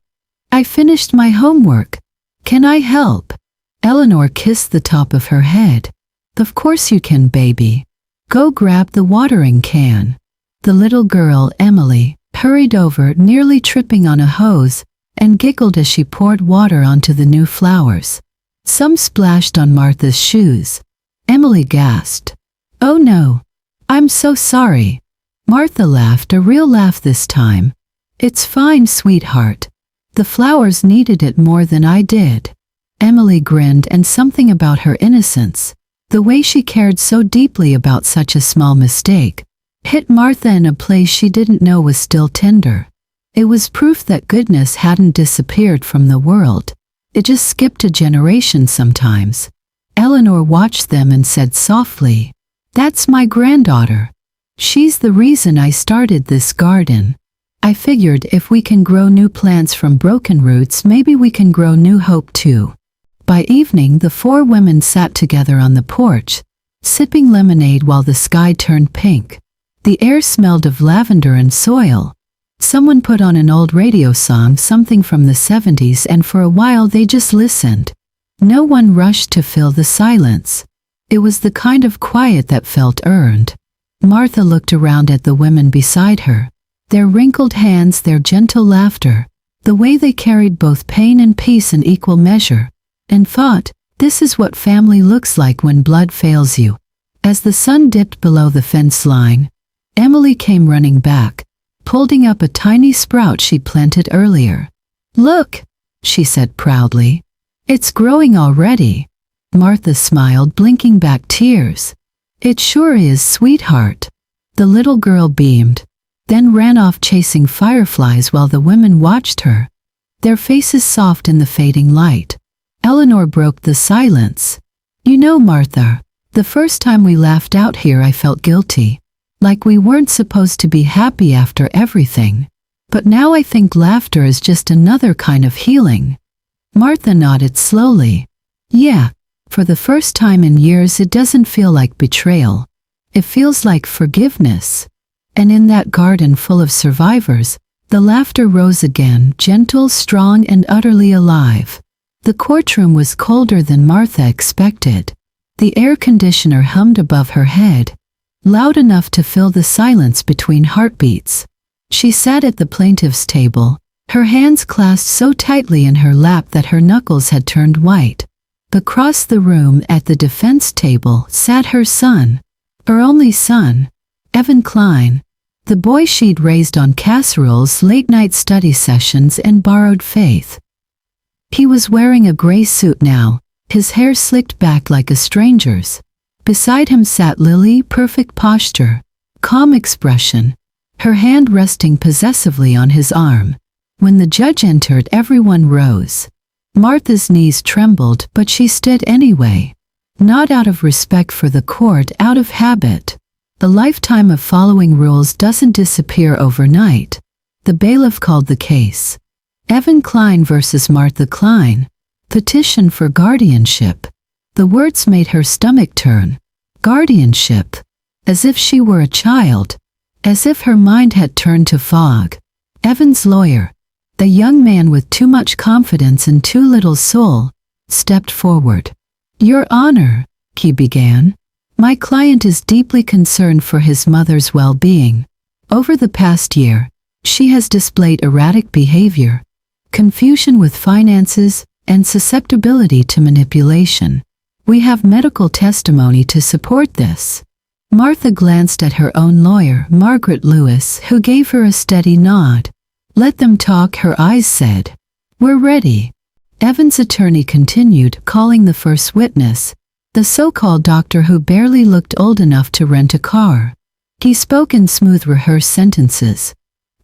"I finished my homework. Can I help?" Eleanor kissed the top of her head. "Of course you can, baby. Go grab the watering can." The little girl, Emily, hurried over, nearly tripping on a hose, and giggled as she poured water onto the new flowers. Some splashed on Martha's shoes. Emily gasped. "Oh no. I'm so sorry." Martha laughed, a real laugh this time. "It's fine, sweetheart. The flowers needed it more than I did." Emily grinned, and something about her innocence, the way she cared so deeply about such a small mistake, hit Martha in a place she didn't know was still tender. It was proof that goodness hadn't disappeared from the world. It just skipped a generation sometimes. Eleanor watched them and said softly, "That's my granddaughter. She's the reason I started this garden. I figured if we can grow new plants from broken roots, maybe we can grow new hope too." By evening, the four women sat together on the porch, sipping lemonade while the sky turned pink. The air smelled of lavender and soil. Someone put on an old radio song, something from the 70s, and for a while they just listened. No one rushed to fill the silence. It was the kind of quiet that felt earned. Martha looked around at the women beside her, their wrinkled hands, their gentle laughter, the way they carried both pain and peace in equal measure, and thought, this is what family looks like when blood fails you. As the sun dipped below the fence line, Emily came running back, holding up a tiny sprout she'd planted earlier. "Look," she said proudly. "It's growing already." Martha smiled, blinking back tears. "It sure is, sweetheart." The little girl beamed, then ran off chasing fireflies while the women watched her, their faces soft in the fading light. Eleanor broke the silence. "You know, Martha, the first time we laughed out here I felt guilty, like we weren't supposed to be happy after everything. But now I think laughter is just another kind of healing." Martha nodded slowly. "Yeah, for the first time in years it doesn't feel like betrayal. It feels like forgiveness." And in that garden full of survivors, the laughter rose again, gentle, strong, and utterly alive. The courtroom was colder than Martha expected. The air conditioner hummed above her head, loud enough to fill the silence between heartbeats. She sat at the plaintiff's table, her hands clasped so tightly in her lap that her knuckles had turned white. Across the room at the defense table sat her son, her only son, Evan Klein, the boy she'd raised on casseroles, late-night study sessions, and borrowed faith. He was wearing a gray suit now, his hair slicked back like a stranger's. Beside him sat Lily, perfect posture, calm expression, her hand resting possessively on his arm. When the judge entered, everyone rose. Martha's knees trembled, but she stood anyway. Not out of respect for the court, out of habit. A lifetime of following rules doesn't disappear overnight. The bailiff called the case. Evan Klein versus Martha Klein. Petition for guardianship. The words made her stomach turn. Guardianship. As if she were a child. As if her mind had turned to fog. Evan's lawyer, the young man with too much confidence and too little soul, stepped forward. "Your Honor," he began, "my client is deeply concerned for his mother's well-being. Over the past year, she has displayed erratic behavior, confusion with finances, and susceptibility to manipulation. We have medical testimony to support this." Martha glanced at her own lawyer, Margaret Lewis, who gave her a steady nod. "Let them talk," her eyes said. "We're ready." Evan's attorney continued, calling the first witness, the so-called doctor who barely looked old enough to rent a car. He spoke in smooth, rehearsed sentences.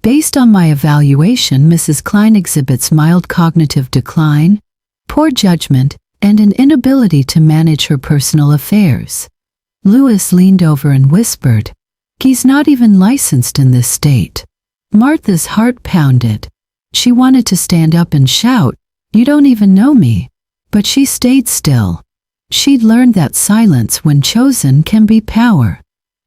"Based on my evaluation, Mrs. Klein exhibits mild cognitive decline, poor judgment, and an inability to manage her personal affairs." Lewis leaned over and whispered, "He's not even licensed in this state." Martha's heart pounded. She wanted to stand up and shout, "You don't even know me." But she stayed still. She'd learned that silence, when chosen, can be power.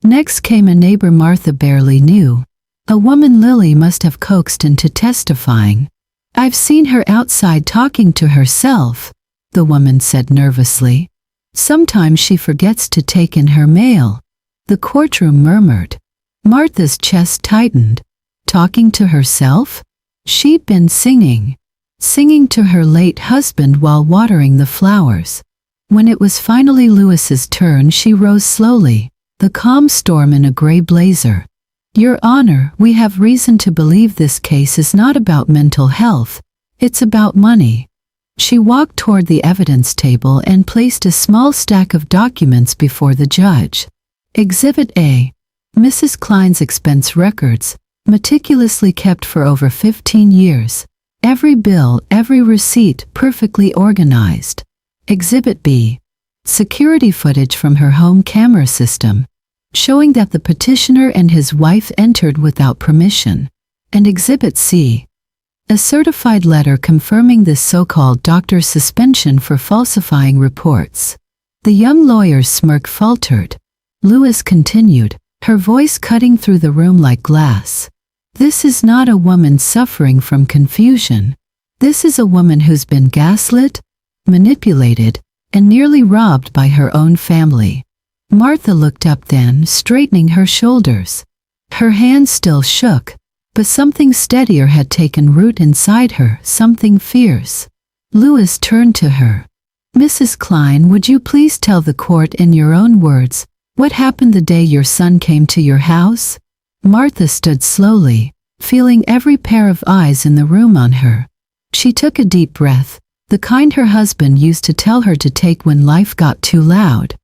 Next came a neighbor Martha barely knew. A woman Lily must have coaxed into testifying. "I've seen her outside talking to herself," the woman said nervously. "Sometimes she forgets to take in her mail." The courtroom murmured. Martha's chest tightened. Talking to herself? She'd been singing to her late husband while watering the flowers. When it was finally Lewis's turn, she rose slowly, the calm storm in a gray blazer. "Your Honor, we have reason to believe this case is not about mental health. It's about money." She walked toward the evidence table and placed a small stack of documents before the judge. Exhibit A. Mrs. Klein's expense records, meticulously kept for over 15 years. Every bill, every receipt, perfectly organized. Exhibit B. Security footage from her home camera system, showing that the petitioner and his wife entered without permission. And Exhibit C. A certified letter confirming this so-called doctor's suspension for falsifying reports. The young lawyer's smirk faltered. Lewis continued, her voice cutting through the room like glass. "This is not a woman suffering from confusion. This is a woman who's been gaslit, manipulated, and nearly robbed by her own family." Martha looked up then, straightening her shoulders. Her hands still shook, but something steadier had taken root inside her, something fierce. Lewis turned to her. "Mrs. Klein, would you please tell the court in your own words, what happened the day your son came to your house?" Martha stood slowly, feeling every pair of eyes in the room on her. She took a deep breath, the kind her husband used to tell her to take when life got too loud.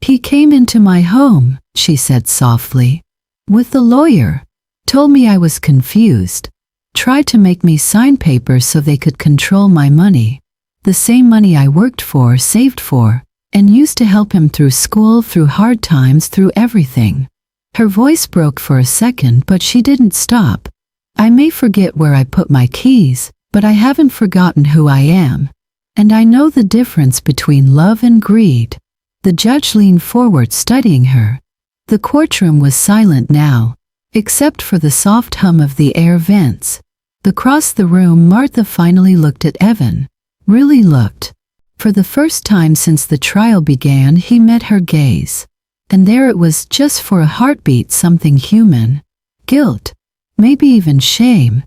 "He came into my home," she said softly, "with the lawyer. Told me I was confused. Tried to make me sign papers so they could control my money. The same money I worked for, saved for, and used to help him through school, through hard times, through everything." Her voice broke for a second, but she didn't stop. "I may forget where I put my keys, but I haven't forgotten who I am. And I know the difference between love and greed." The judge leaned forward, studying her. The courtroom was silent now, except for the soft hum of the air vents. Across the room, Martha finally looked at Evan. Really looked. For the first time since the trial began, he met her gaze. And there it was, just for a heartbeat, something human. Guilt. Maybe even shame.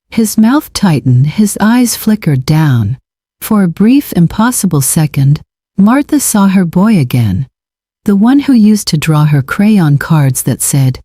His mouth tightened, his eyes flickered down. For a brief, impossible second, Martha saw her boy again. The one who used to draw her crayon cards that said,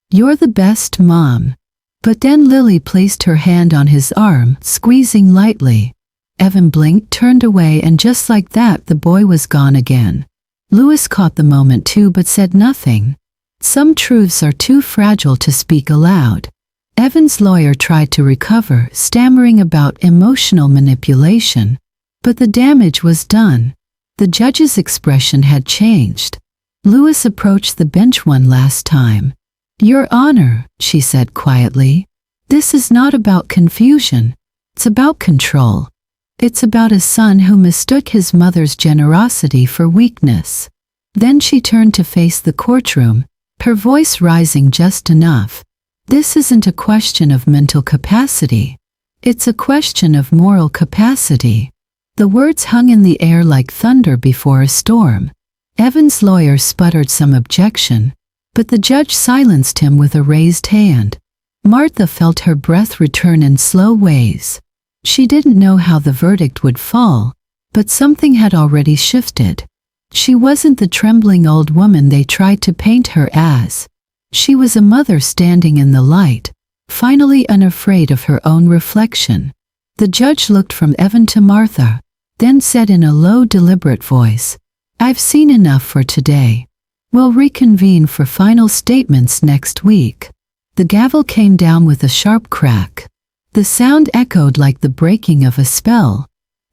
"You're the best, Mom." But then Lily placed her hand on his arm, squeezing lightly. Evan blinked, turned away, and just like that, the boy was gone again. Lewis caught the moment too, but said nothing. Some truths are too fragile to speak aloud. Evan's lawyer tried to recover, stammering about emotional manipulation. But the damage was done. The judge's expression had changed. Lewis approached the bench one last time. "Your Honor," she said quietly, "this is not about confusion. It's about control. It's about a son who mistook his mother's generosity for weakness." Then she turned to face the courtroom, her voice rising just enough. "This isn't a question of mental capacity. It's a question of moral capacity." The words hung in the air like thunder before a storm. Evan's lawyer sputtered some objection, but the judge silenced him with a raised hand. Martha felt her breath return in slow waves. She didn't know how the verdict would fall, but something had already shifted. She wasn't the trembling old woman they tried to paint her as. She was a mother standing in the light, finally unafraid of her own reflection. The judge looked from Evan to Martha, then said in a low, deliberate voice, "I've seen enough for today. We'll reconvene for final statements next week." The gavel came down with a sharp crack. The sound echoed like the breaking of a spell.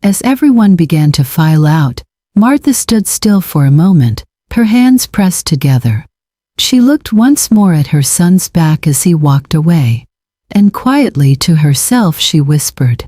As everyone began to file out, Martha stood still for a moment, her hands pressed together. She looked once more at her son's back as he walked away, and quietly to herself she whispered,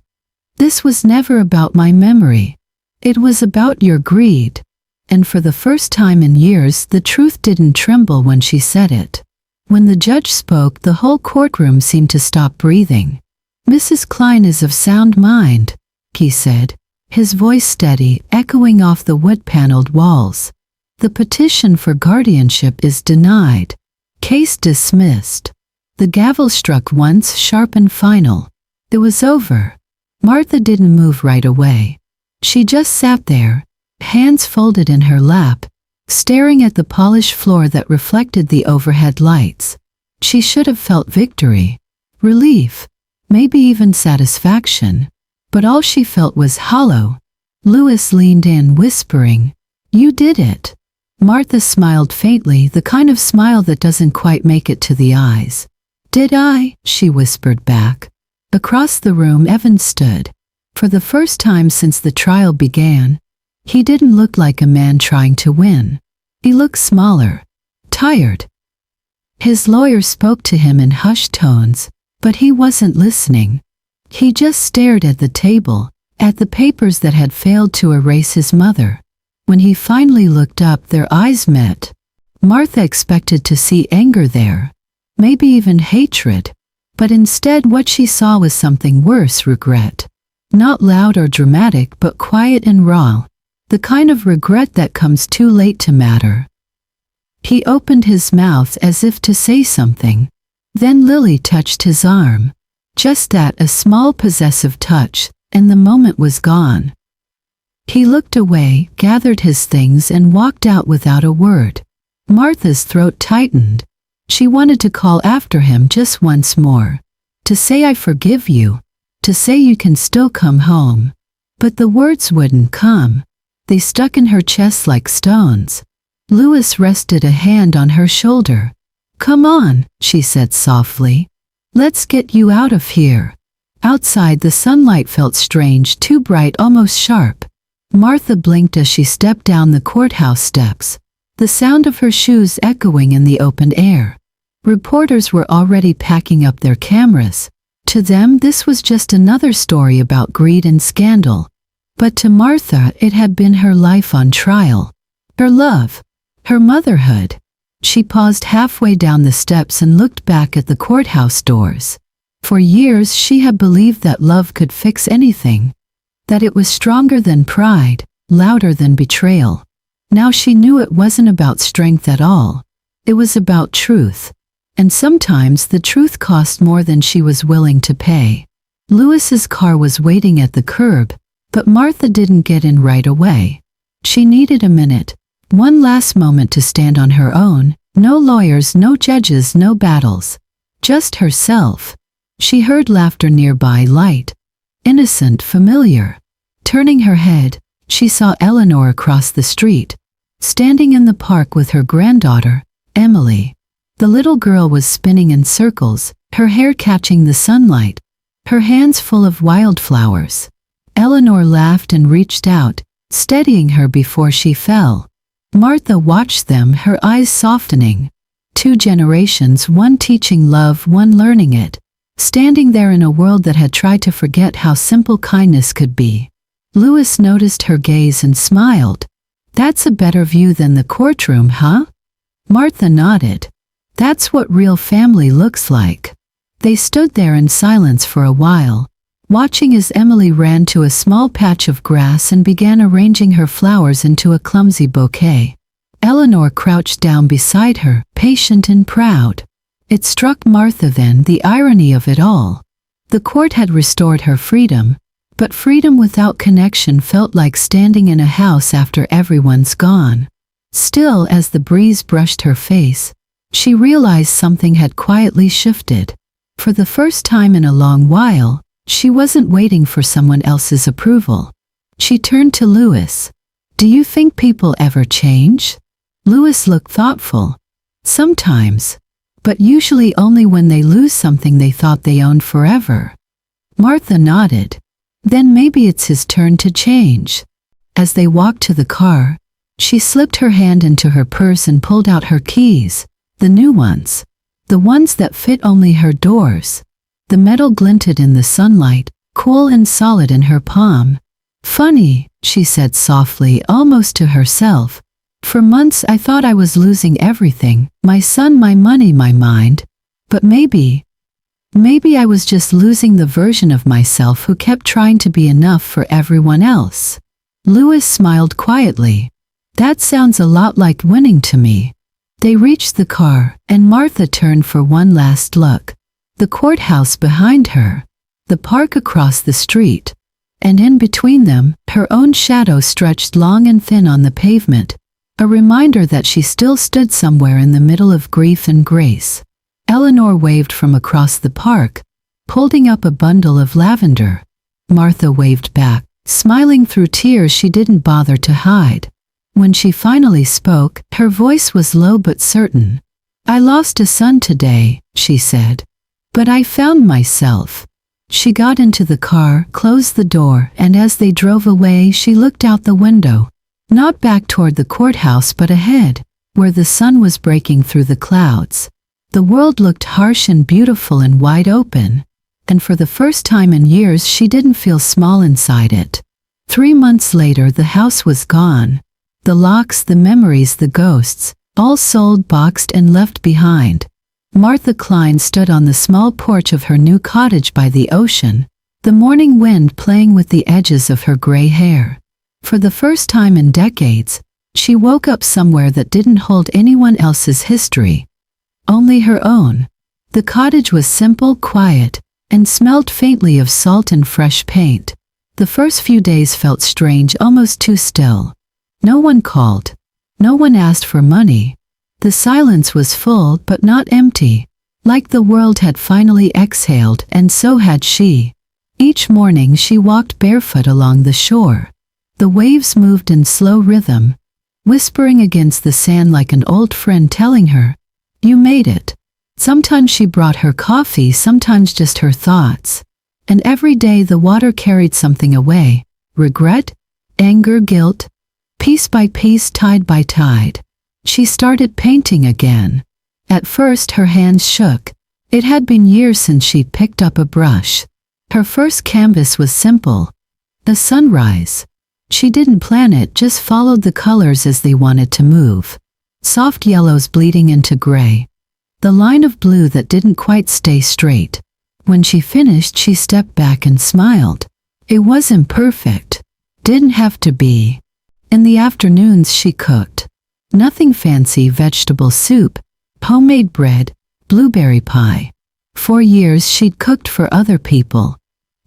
"This was never about my memory. It was about your greed." And for the first time in years, the truth didn't tremble when she said it. When the judge spoke, the whole courtroom seemed to stop breathing. "Mrs. Klein is of sound mind," he said, his voice steady, echoing off the wood-paneled walls. "The petition for guardianship is denied. Case dismissed." The gavel struck once, sharp and final. It was over. Martha didn't move right away. She just sat there, hands folded in her lap, staring at the polished floor that reflected the overhead lights. She should have felt victory, relief, maybe even satisfaction, but all she felt was hollow. Lewis leaned in, whispering, "You did it." Martha smiled faintly, the kind of smile that doesn't quite make it to the eyes. "Did I?" she whispered back. Across the room, Evan stood. For the first time since the trial began, he didn't look like a man trying to win. He looked smaller, tired. His lawyer spoke to him in hushed tones, but he wasn't listening. He just stared at the table, at the papers that had failed to erase his mother. When he finally looked up, their eyes met. Martha expected to see anger there, maybe even hatred, but instead what she saw was something worse, regret. Not loud or dramatic, but quiet and raw. The kind of regret that comes too late to matter. He opened his mouth as if to say something. Then Lily touched his arm. Just that, a small possessive touch, and the moment was gone. He looked away, gathered his things and walked out without a word. Martha's throat tightened. She wanted to call after him just once more. To say, "I forgive you." To say, "You can still come home." But the words wouldn't come. They stuck in her chest like stones. Lewis rested a hand on her shoulder. "Come on," she said softly. "Let's get you out of here." Outside, the sunlight felt strange, too bright, almost sharp. Martha blinked as she stepped down the courthouse steps, the sound of her shoes echoing in the open air. Reporters were already packing up their cameras. To them, this was just another story about greed and scandal. But to Martha, it had been her life on trial. Her love. Her motherhood. She paused halfway down the steps and looked back at the courthouse doors. For years, she had believed that love could fix anything. That it was stronger than pride, louder than betrayal. Now she knew it wasn't about strength at all. It was about truth. And sometimes the truth cost more than she was willing to pay. Lewis's car was waiting at the curb, but Martha didn't get in right away. She needed a minute, one last moment to stand on her own. No lawyers, no judges, no battles. Just herself. She heard laughter nearby, light, innocent, familiar. Turning her head, she saw Eleanor across the street, standing in the park with her granddaughter, Emily. The little girl was spinning in circles, her hair catching the sunlight, her hands full of wildflowers. Eleanor laughed and reached out, steadying her before she fell. Martha watched them, her eyes softening. 2 generations, one teaching love, one learning it, standing there in a world that had tried to forget how simple kindness could be. Louis noticed her gaze and smiled. "That's a better view than the courtroom, huh?" Martha nodded. "That's what real family looks like." They stood there in silence for a while, watching as Emily ran to a small patch of grass and began arranging her flowers into a clumsy bouquet. Eleanor crouched down beside her, patient and proud. It struck Martha then, the irony of it all. The court had restored her freedom, but freedom without connection felt like standing in a house after everyone's gone. Still, as the breeze brushed her face, she realized something had quietly shifted. For the first time in a long while, she wasn't waiting for someone else's approval. She turned to Louis. "Do you think people ever change?" Louis looked thoughtful. "Sometimes, but usually only when they lose something they thought they owned forever." Martha nodded. "Then maybe it's his turn to change." As they walked to the car, she slipped her hand into her purse and pulled out her keys, the new ones, the ones that fit only her doors. The metal glinted in the sunlight, cool and solid in her palm. "Funny," she said softly, almost to herself. "For months I thought I was losing everything, my son, my money, my mind. But maybe I was just losing the version of myself who kept trying to be enough for everyone else." Louis smiled quietly. "That sounds a lot like winning to me." They reached the car, and Martha turned for one last look. The courthouse behind her, the park across the street, and in between them, her own shadow stretched long and thin on the pavement, a reminder that she still stood somewhere in the middle of grief and grace. Eleanor waved from across the park, holding up a bundle of lavender. Martha waved back, smiling through tears she didn't bother to hide. When she finally spoke, her voice was low but certain. "I lost a son today," she said. "But I found myself." She got into the car, closed the door, and as they drove away she looked out the window. Not back toward the courthouse but ahead, where the sun was breaking through the clouds. The world looked harsh and beautiful and wide open, and for the first time in years she didn't feel small inside it. 3 months later the house was gone. The locks, the memories, the ghosts, all sold, boxed, and left behind. Martha Klein stood on the small porch of her new cottage by the ocean, the morning wind playing with the edges of her gray hair. For the first time in decades, she woke up somewhere that didn't hold anyone else's history, only her own. The cottage was simple, quiet, and smelled faintly of salt and fresh paint. The first few days felt strange, almost too still. No one called. No one asked for money. The silence was full but not empty, like the world had finally exhaled, and so had she. Each morning she walked barefoot along the shore. The waves moved in slow rhythm, whispering against the sand like an old friend telling her, "You made it." Sometimes she brought her coffee, sometimes just her thoughts. And every day the water carried something away: regret, anger, guilt. Piece by piece, tide by tide, she started painting again. At first her hands shook. It had been years since she'd picked up a brush. Her first canvas was simple: a sunrise. She didn't plan it, just followed the colors as they wanted to move. Soft yellows bleeding into gray. The line of blue that didn't quite stay straight. When she finished, she stepped back and smiled. It wasn't perfect. Didn't have to be. In the afternoons she cooked. Nothing fancy: vegetable soup, homemade bread, blueberry pie. For years she'd cooked for other people.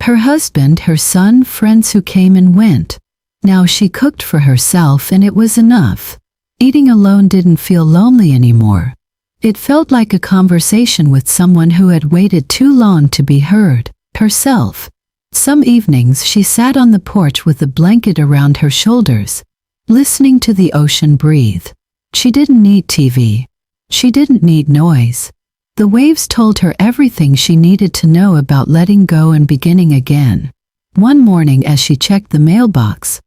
Her husband, her son, friends who came and went. Now she cooked for herself, and it was enough. Eating alone didn't feel lonely anymore. It felt like a conversation with someone who had waited too long to be heard, herself. Some evenings she sat on the porch with a blanket around her shoulders, listening to the ocean breathe. She didn't need TV. She didn't need noise. The waves told her everything she needed to know about letting go and beginning again. One morning as she checked the mailbox,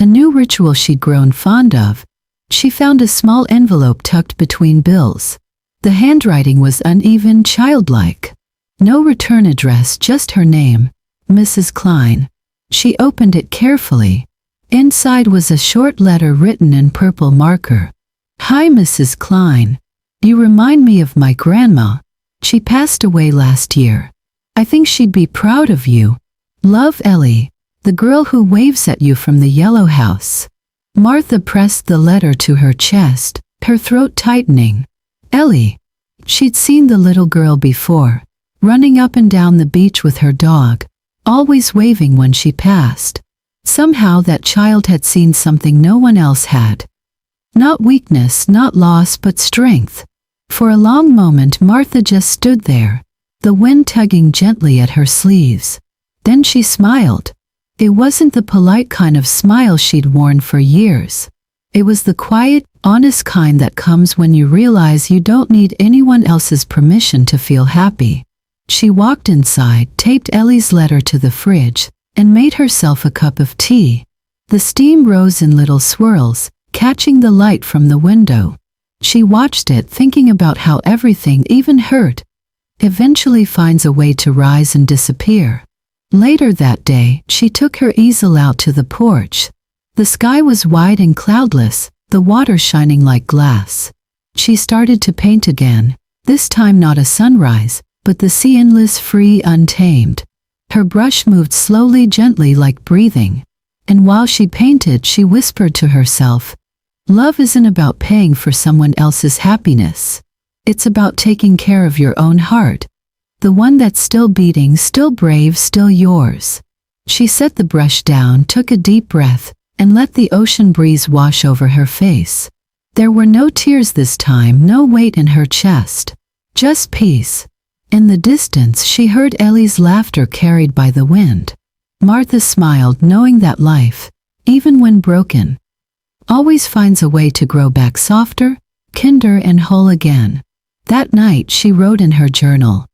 a new ritual she'd grown fond of. She found a small envelope tucked between bills. The handwriting was uneven, childlike. No return address, just her name, Mrs. Klein. She opened it carefully. Inside was a short letter written in purple marker. "Hi, Mrs. Klein. You remind me of my grandma. She passed away last year. I think she'd be proud of you. Love, Ellie, the girl who waves at you from the yellow house." Martha pressed the letter to her chest, her throat tightening. Ellie. She'd seen the little girl before, running up and down the beach with her dog, always waving when she passed. Somehow that child had seen something no one else had. Not weakness, not loss, but strength. For a long moment Martha just stood there, the wind tugging gently at her sleeves. Then she smiled. It wasn't the polite kind of smile she'd worn for years. It was the quiet, honest kind that comes when you realize you don't need anyone else's permission to feel happy. She walked inside, taped Ellie's letter to the fridge, and made herself a cup of tea. The steam rose in little swirls, catching the light from the window. She watched it, thinking about how everything, even hurt, eventually finds a way to rise and disappear. Later that day, she took her easel out to the porch. The sky was wide and cloudless, the water shining like glass. She started to paint again, this time not a sunrise, but the sea, endless, free, untamed. Her brush moved slowly, gently, like breathing. And while she painted, she whispered to herself, "Love isn't about paying for someone else's happiness. It's about taking care of your own heart. The one that's still beating, still brave, still yours." She set the brush down, took a deep breath, and let the ocean breeze wash over her face. There were no tears this time, no weight in her chest. Just peace. In the distance she heard Ellie's laughter carried by the wind. Martha smiled, knowing that life, even when broken, always finds a way to grow back softer, kinder, and whole again. That night she wrote in her journal,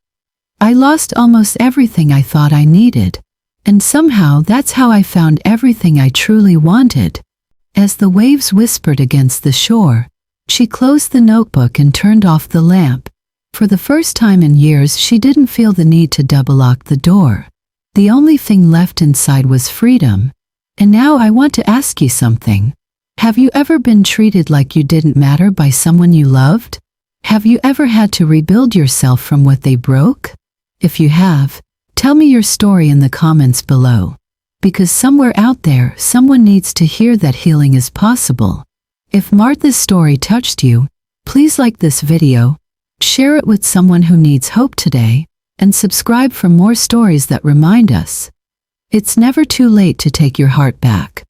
"I lost almost everything I thought I needed, and somehow that's how I found everything I truly wanted." As the waves whispered against the shore, she closed the notebook and turned off the lamp. For the first time in years she didn't feel the need to double-lock the door. The only thing left inside was freedom. And now I want to ask you something. Have you ever been treated like you didn't matter by someone you loved? Have you ever had to rebuild yourself from what they broke? If you have, tell me your story in the comments below. Because somewhere out there, someone needs to hear that healing is possible. If Martha's story touched you, please like this video, share it with someone who needs hope today, and subscribe for more stories that remind us it's never too late to take your heart back.